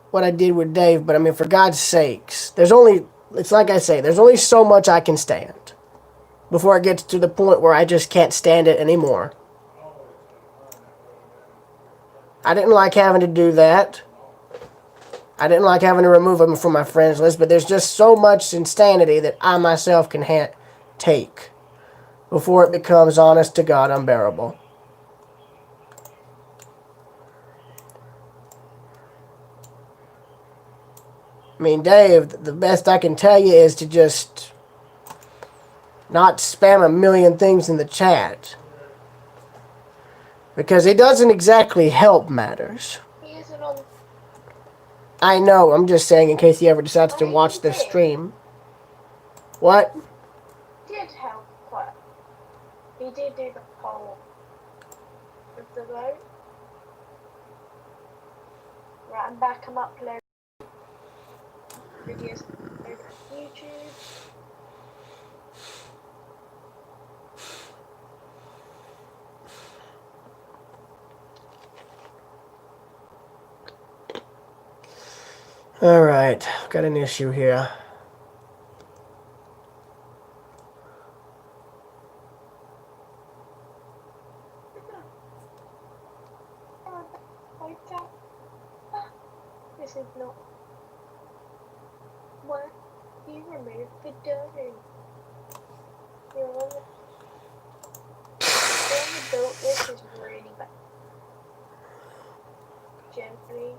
what I did with Dave, but I mean, for God's sakes, it's like I say, there's only so much I can stand before it gets to the point where I just can't stand it anymore. I didn't like having to do that. I didn't like having to remove him from my friends list, but there's just so much insanity that I myself can take before it becomes, honest to God, unbearable. I mean, Dave, the best I can tell you is to just not spam a million things in the chat. Because it doesn't exactly help matters. He isn't on. I know, I'm just saying in case he ever decides to watch this stream. What? He did help quite. He did do the poll with the vote. Right, I'm back. I'm uploading videos over to YouTube. Alright, got an issue here. No. What? You removed the dough. You're on the built this is really bad. Gently.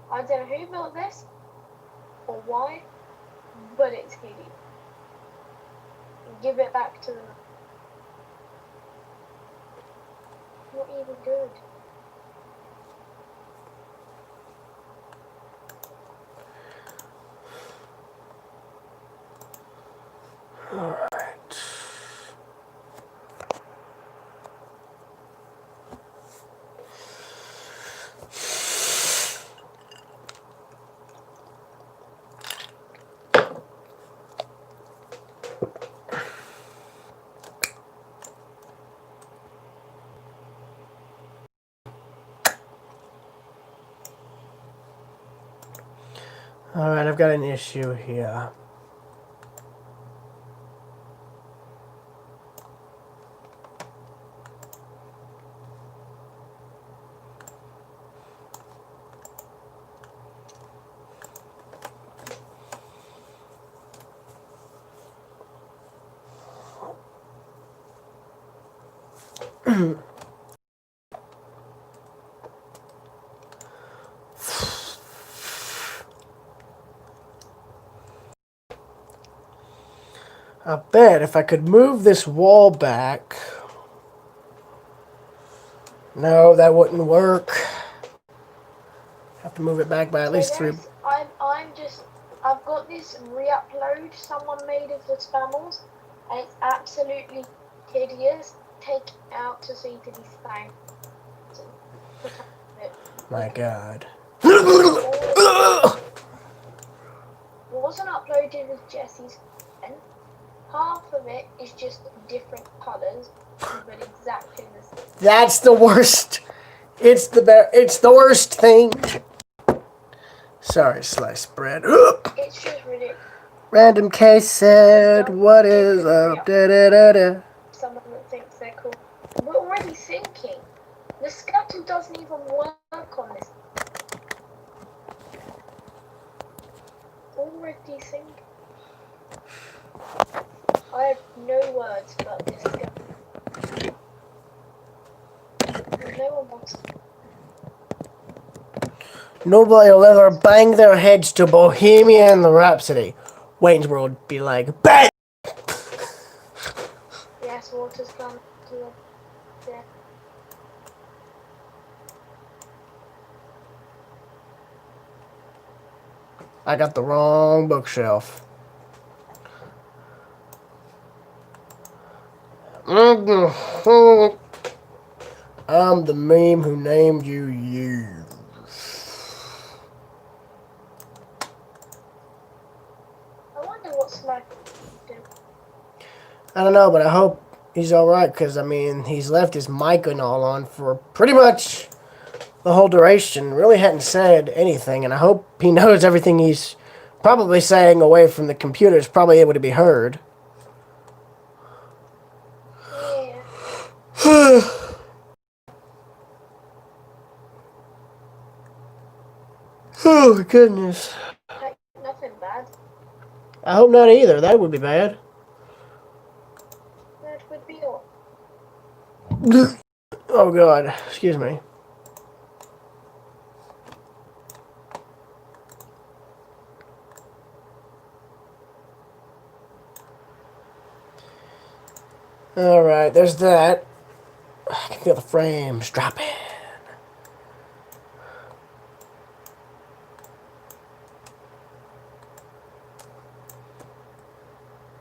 I don't know who built this or why, but it's hideous. Give it back to them. Not even good. Alright. Alright, I've got an issue here. I bet if I could move this wall back... No, that wouldn't work. Have to move it back by at least 3... I've got this re-upload someone made of the spammers, and it's absolutely hideous. Take it out to see to be found. My God. Wasn't uploaded with Jesse's pen. Half of it is just different colours, but exactly the same. That's the worst. It's the worst thing. Sorry, sliced bread. It's just ridiculous. Random case said, what is up? Da, da, da, da. Someone that thinks they're cool. We're already thinking. The scuttle doesn't even work on this. Already thinking. I have no words about this scuttle. No one wants to. Nobody will ever bang their heads to Bohemian Rhapsody. Wayne's World would be like, bang! Yes, water's gone to the death. I got the wrong bookshelf. I'm the meme who named you. I wonder what Smack did. I don't know, but I hope he's alright, because, I mean, he's left his mic and all on for pretty much the whole duration. Really hadn't said anything, and I hope he knows everything he's probably saying away from the computer is probably able to be heard. Yeah. Oh, goodness. Nothing bad. I hope not either. That would be bad. That would be all. Oh, God. Excuse me. Alright, there's that. I can feel the frames dropping.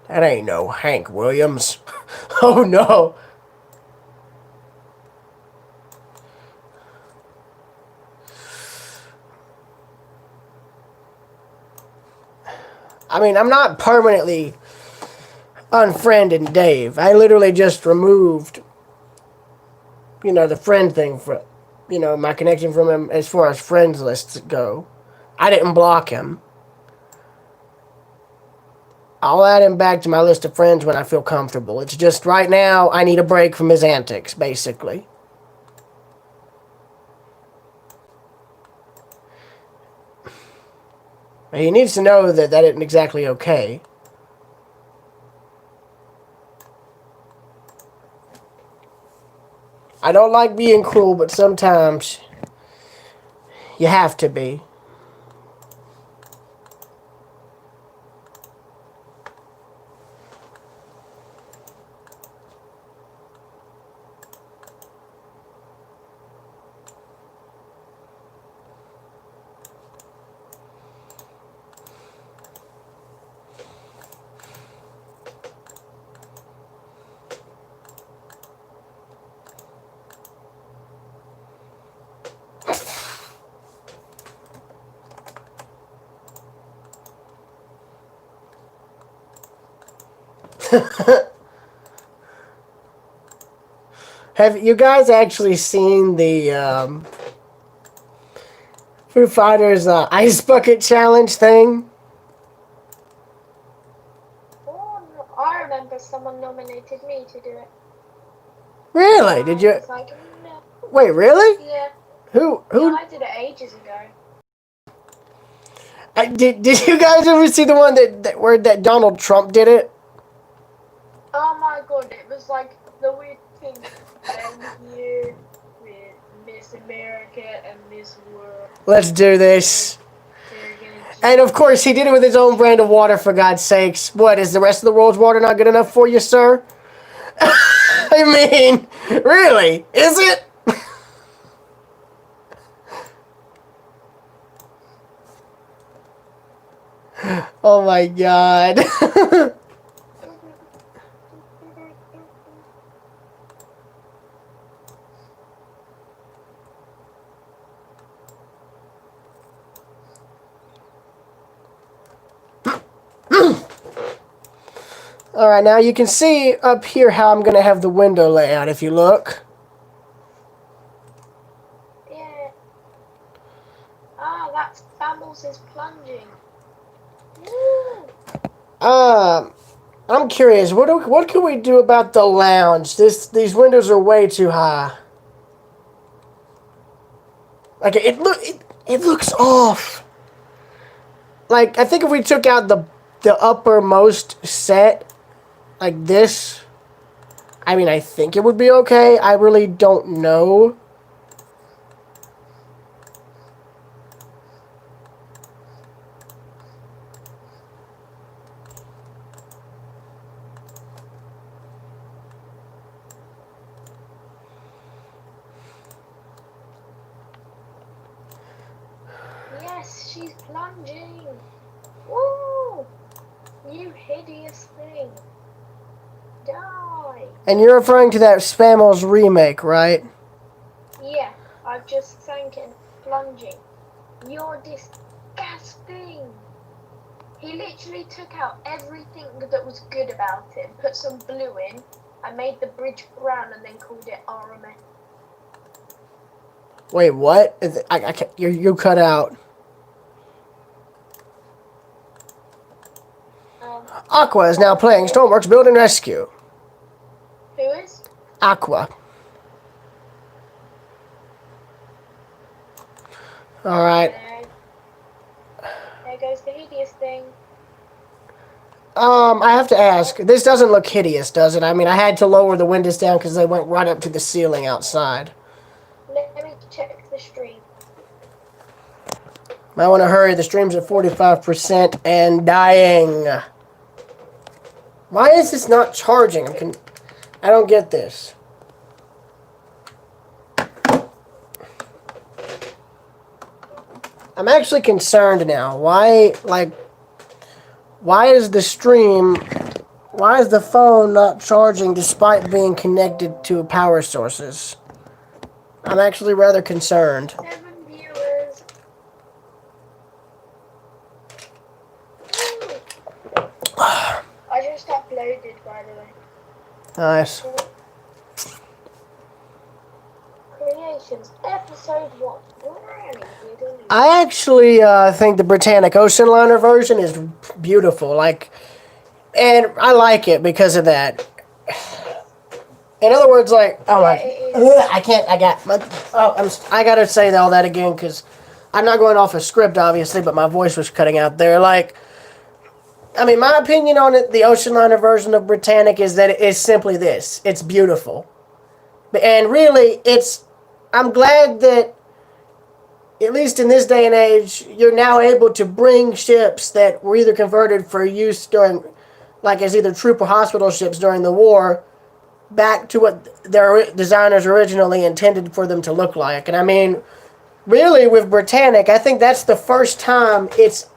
That ain't no Hank Williams. Oh, no. I mean, I'm not permanently unfriending Dave. I literally just removed, the friend thing for, my connection from him as far as friends lists go. I didn't block him. I'll add him back to my list of friends when I feel comfortable. It's just right now I need a break from his antics, basically. He needs to know that that isn't exactly okay. I don't like being cruel, but sometimes you have to be. Have you guys actually seen the Foo Fighters ice bucket challenge thing? Oh, no. I remember someone nominated me to do it. Really? Did you? I was like, no. Wait, really? Yeah. Who? Yeah, I did it ages ago. Did you guys ever see the one where that Donald Trump did it? Oh my god, it was like the weird thing. I'm here with Miss America and Miss World. Let's do this. And of course, he did it with his own brand of water, for God's sakes. What, is the rest of the world's water not good enough for you, sir? I mean, really? Is it? Oh my God. Alright, now you can see up here how I'm going to have the window layout if you look. Yeah. Ah, that's Bambles is plunging. Woo! I'm curious, what can we do about the lounge? These windows are way too high. Like, it looks off. Like, I think if we took out the uppermost set, like this, I mean, I think it would be okay. I really don't know. Yes, she's plunging. Woo! You hideous thing. Die. And you're referring to that Spamos remake, right? Yeah, I've just sank in plunging. You're disgusting. He literally took out everything that was good about him, put some blue in, and made the bridge brown and then called it RMS. Wait, what? I can't, you cut out. Aqua is now playing Stormworks Build and Rescue. Who is? Aqua. Alright. There goes the hideous thing. I have to ask, this doesn't look hideous, does it? I mean, I had to lower the windows down because they went right up to the ceiling outside. Let me check the stream. I want to hurry, the stream's at 45% and dying. Why is this not charging? I don't get this. I'm actually concerned now. Why is the phone not charging despite being connected to power sources? I'm actually rather concerned. 7 viewers. I just uploaded, by the way. Nice. Creations, episode 1. I actually think the Britannic Ocean Liner version is beautiful. And I like it because of that. In other words, I gotta say all that again because I'm not going off a script, obviously, but my voice was cutting out there. Like, I mean, my opinion on it, the ocean liner version of Britannic is that it's simply this. It's beautiful. And really, I'm glad that, at least in this day and age, you're now able to bring ships that were either converted for use during, like as either troop or hospital ships during the war, back to what their designers originally intended for them to look like. And I mean, really, with Britannic, I think that's the first time it's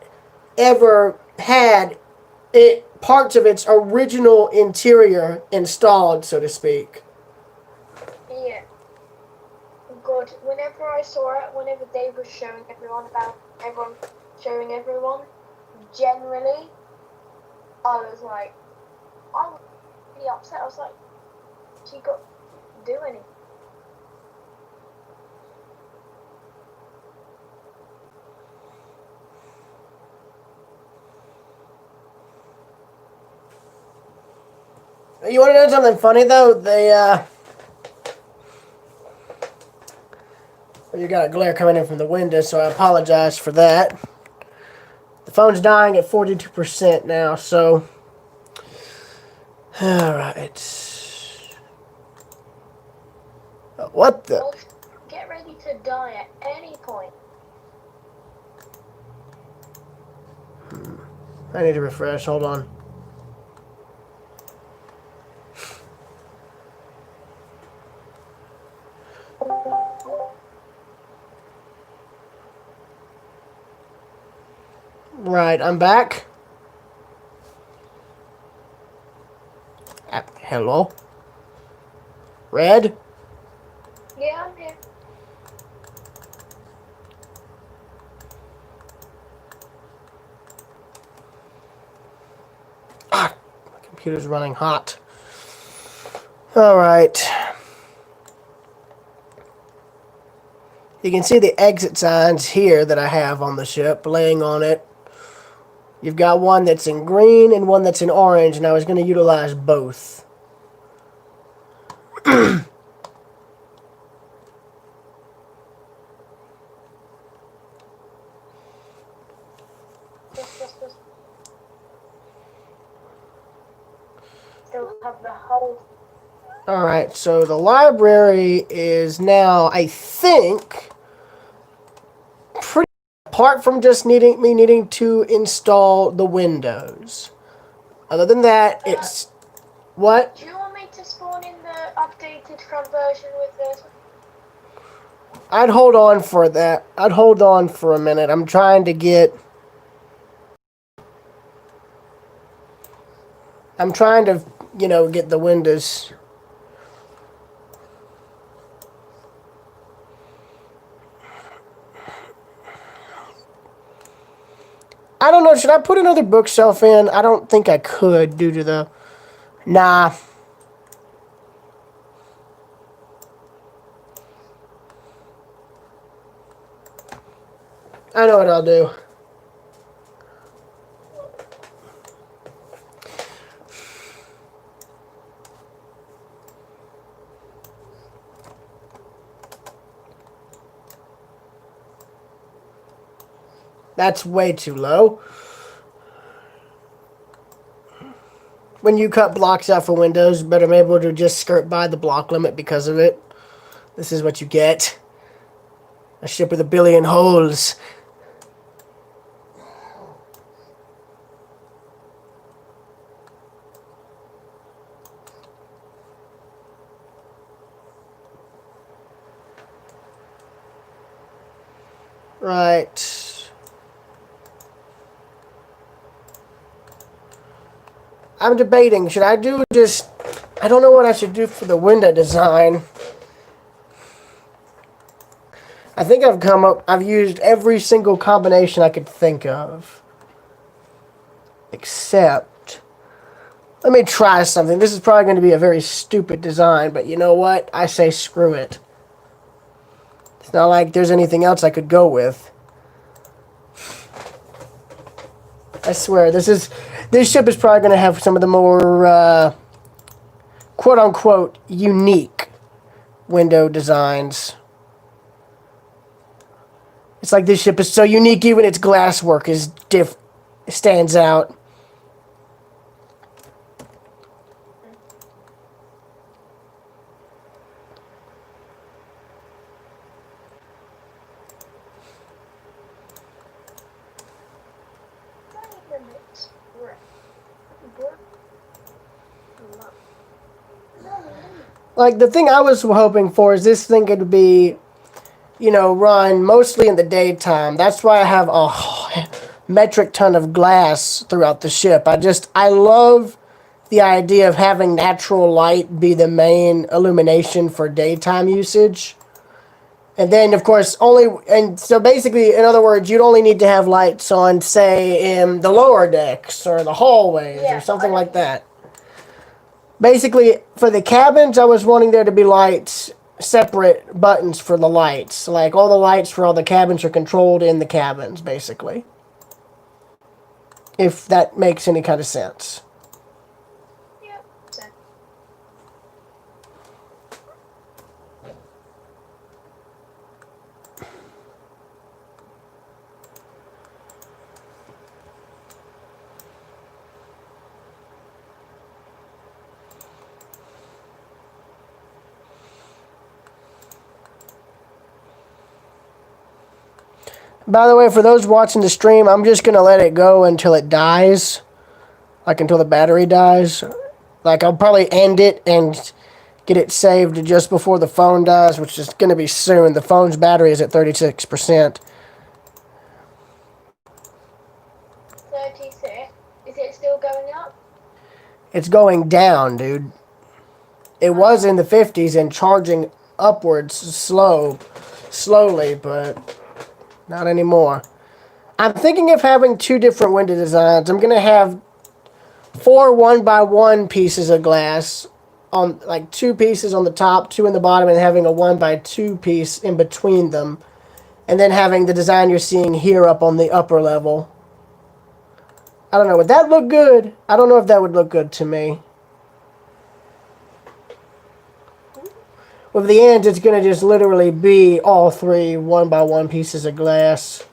ever had parts of its original interior installed, so to speak. Yeah. God, whenever I saw it, whenever Dave was showing everyone, generally, I was like, I was really upset. I was like, she got to do anything. You want to know something funny, though? You got a glare coming in from the window, so I apologize for that. The phone's dying at 42% now, so... Alright. What the... Well, get ready to die at any point. I need to refresh, hold on. Right, I'm back. Hello? Red? Yeah, I'm here. Ah, my computer's running hot. Alright. You can see the exit signs here that I have on the ship, laying on it. You've got one that's in green and one that's in orange, and I was going to utilize both. Still have the whole. Alright, so the library is now, I think, pretty apart from just needing to install the windows. Other than that, it's... What? Do you want me to spawn in the updated front version with this? I'd hold on for that. I'd hold on for a minute. I'm trying to get... get the windows... I don't know, should I put another bookshelf in? I don't think I could due to the... Nah. I know what I'll do. That's way too low. When you cut blocks out for windows, but I'm able to just skirt by the block limit because of it. This is what you get. A ship with a billion holes. Right. I'm debating, should I do just... I don't know what I should do for the window design. I think I've used every single combination I could think of. Except... Let me try something. This is probably going to be a very stupid design, but you know what? I say screw it. It's not like there's anything else I could go with. I swear, this ship is probably going to have some of the more, quote-unquote, unique window designs. It's like this ship is so unique, even its glasswork is stands out. Like, the thing I was hoping for is this thing could be, run mostly in the daytime. That's why I have a metric ton of glass throughout the ship. I love the idea of having natural light be the main illumination for daytime usage. And then, of course, so basically, in other words, you'd only need to have lights on, say, in the lower decks or the hallways or something like that. Basically, for the cabins, I was wanting there to be lights, separate buttons for the lights. Like, all the lights for all the cabins are controlled in the cabins, basically. If that makes any kind of sense. Yep. By the way, for those watching the stream, I'm just going to let it go until it dies. Like, until the battery dies. Like, I'll probably end it and get it saved just before the phone dies, which is going to be soon. The phone's battery is at 36%. 36. Is it still going up? It's going down, dude. It was in the 50s and charging upwards slowly, but not anymore. I'm thinking of having two different window designs. I'm going to have 4 1x1 pieces of glass on, like, 2 pieces on the top, 2 in the bottom, and having a 1x2 piece in between them. And then having the design you're seeing here up on the upper level. I don't know. Would that look good? I don't know if that would look good to me. With the ends, it's going to just literally be all 3 1x1 pieces of glass.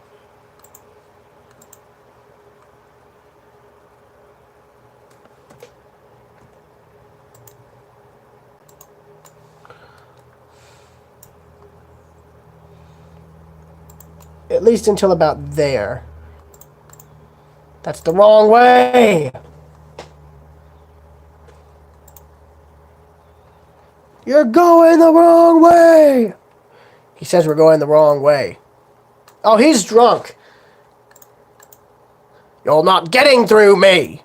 At least until about there. That's the wrong way! You're going the wrong way! He says we're going the wrong way. Oh, he's drunk. You're not getting through me.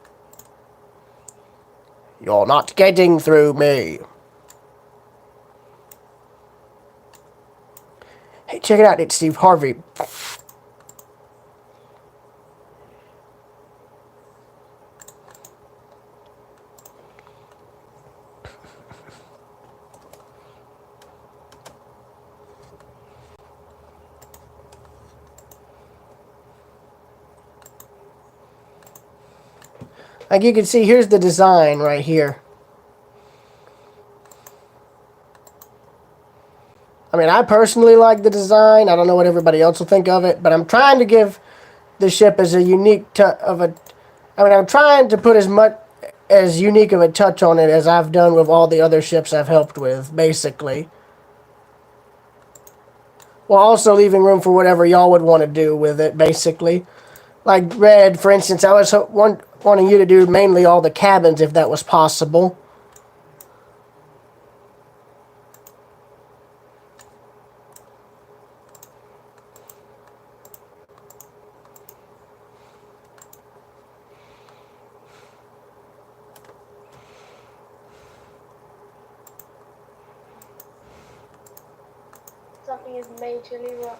You're not getting through me. Hey, check it out. It's Steve Harvey. Like you can see, here's the design right here. I mean, I personally like the design. I don't know what everybody else will think of it, but I'm trying to give the ship as a unique I'm trying to put as unique of a touch on it as I've done with all the other ships I've helped with, basically. While also leaving room for whatever y'all would want to do with it, basically. Like Red, for instance, I was wanting you to do mainly all the cabins if that was possible. Something is majorly wrong.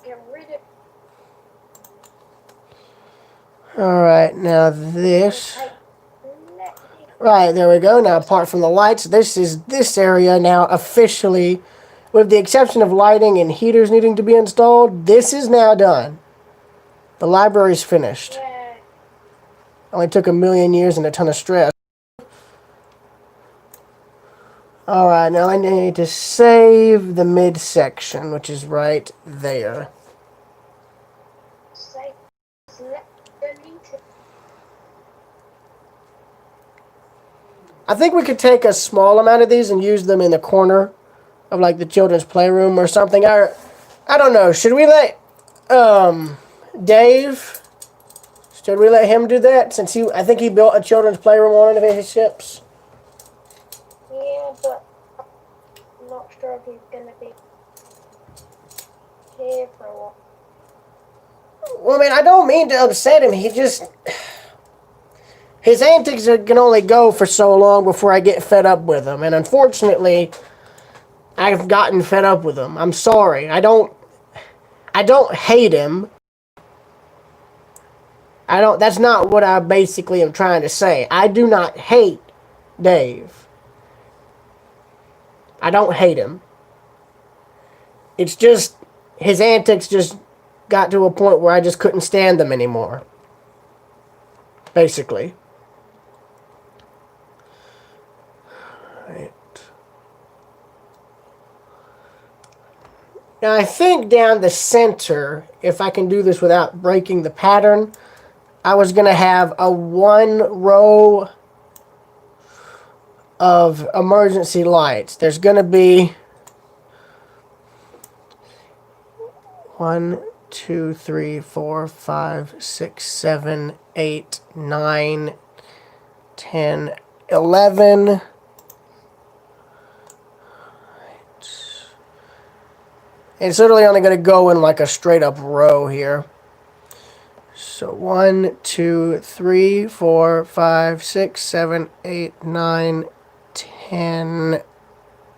Get rid of. Alright, now this. Right, there we go. Now, apart from the lights, this area now officially, with the exception of lighting and heaters needing to be installed, this is now done. The library's finished. Yeah. Only took 1,000,000 years and a ton of stress. Alright, now I need to save the midsection, which is right there. Say, select, delete it. I think we could take a small amount of these and use them in the corner of like the children's playroom or something. I don't know. Should we let Dave? Should we let him do that since I think he built a children's playroom on one of his ships. Yeah, but I'm not sure if he's gonna be here for a while. Well, I mean, I don't mean to upset him. His antics can only go for so long before I get fed up with him, and unfortunately, I've gotten fed up with him. I'm sorry. I don't hate him. That's not what I basically am trying to say. I do not hate Dave. I don't hate him. It's just his antics just got to a point where I just couldn't stand them anymore. Basically. Right. Now I think down the center, if I can do this without breaking the pattern, I was going to have a 1 row of emergency lights. There's going to be 1, 2, 3, 4, 5, 6, 7, 8, 9, 10, 11. It's literally only going to go in like a straight up row here. So 1, 2, 3, 4, 5, 6, 7, 8, 9, 10,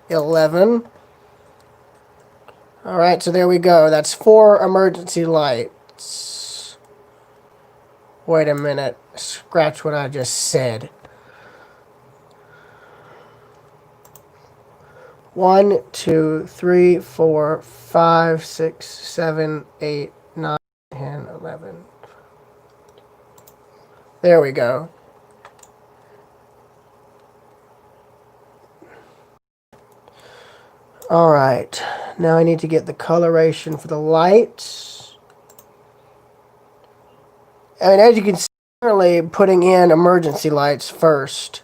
11. Alright, so there we go. That's 4 emergency lights. Wait a minute. Scratch what I just said. 1, 2, 3, 4, 5, 6, 7, 8, 9, 10, 11. There we go. Alright, now I need to get the coloration for the lights. I mean, as you can see, I'm currently putting in emergency lights first.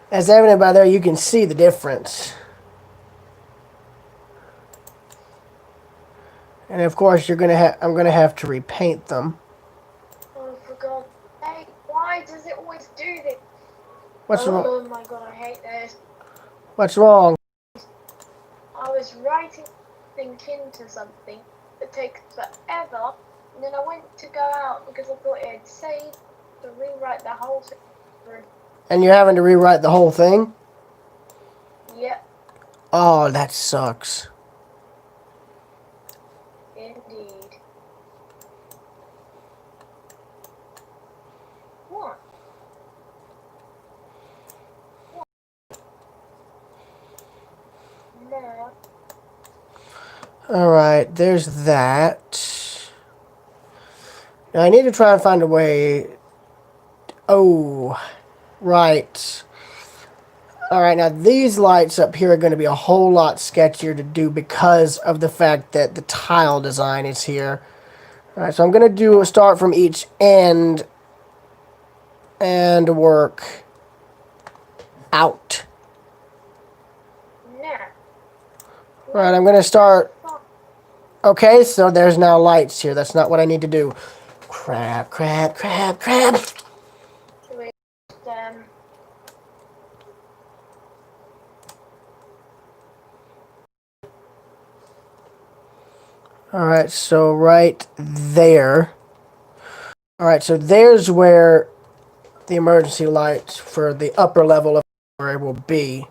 As evident by there, you can see the difference. And of course, I'm gonna have to repaint them. Oh, for God's sake, why does it always do this? What's wrong? Oh my God, I hate this. What's wrong? I was writing into something that takes forever, and then I went to go out because I thought it had saved to rewrite the whole thing through. And you're having to rewrite the whole thing? Yep, Oh, that sucks. indeed. What? No. Alright, there's that. Now I need to try and find a way... Oh, right. Alright, now these lights up here are going to be a whole lot sketchier to do because of the fact that the tile design is here. Alright, so I'm going to start from each end and work out. No. Alright, I'm going to start... Okay, so there's now lights here. That's not what I need to do. Crap. Wait, Alright, so right there. Alright, so there's where the emergency lights for the upper level of where will be.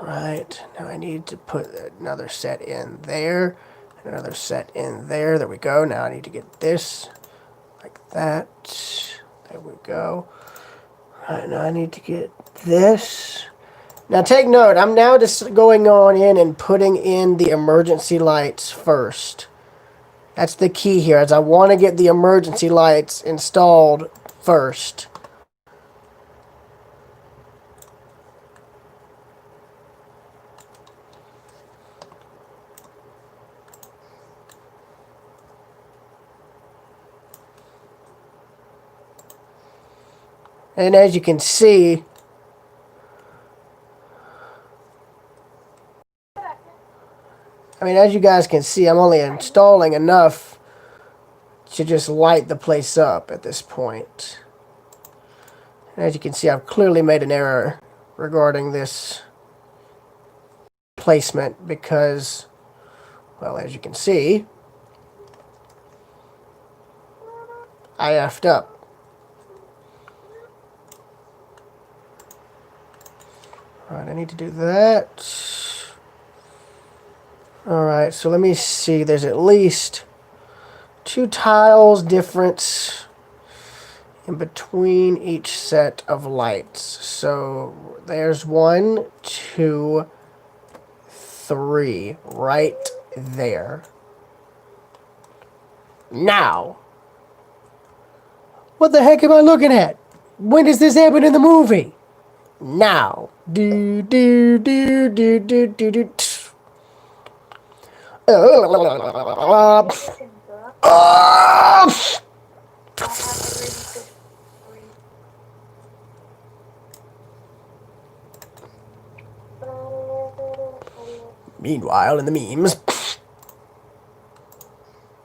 Right, now I need to put another set in there. Another set in there. There we go. Now I need to get this like that. There we go. Alright, now I need to get this. Now take note, I'm now just going on in and putting in the emergency lights first. That's the key here, as I want to get the emergency lights installed first. And as you can see, as you guys can see, I'm only installing enough to just light the place up at this point. And as you can see, I've clearly made an error regarding this placement because, well, as you can see, I effed up. Alright, I need to do that. Alright, so let me see. There's at least 2 tiles difference in between each set of lights. So there's 1, 2, 3 right there. Now, what the heck am I looking at? When does this happen in the movie? Now. Do do do do do do do. Listen, bro. I have a really good story. Meanwhile, in the memes.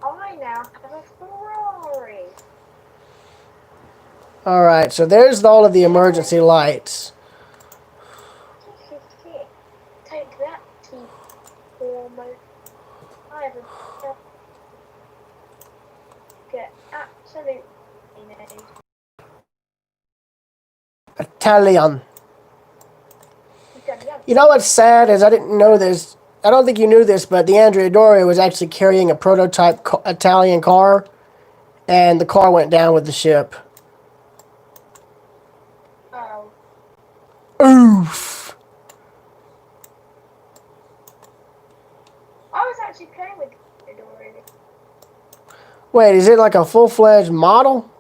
I now have a Ferrari. Alright, so there's all of the emergency lights. Take that, T-Formo. I have a get absolutely no. Italian. You know what's sad is I didn't know this. I don't think you knew this, but the Andrea Doria was actually carrying a prototype Italian car, and the car went down with the ship. Oh. Oof. I was actually playing with it already. Wait, is it like a full-fledged model?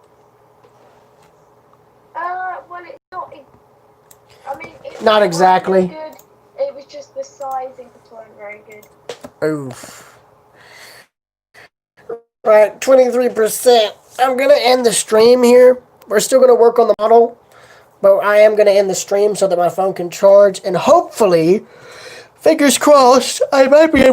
Well, it's not. I mean, it's Not exactly. good. It was just the sizing wasn't very good. Oof. Right, 23%. I'm going to end the stream here. We're still going to work on the model, but I am going to end the stream so that my phone can charge, and hopefully, fingers crossed, I might be able to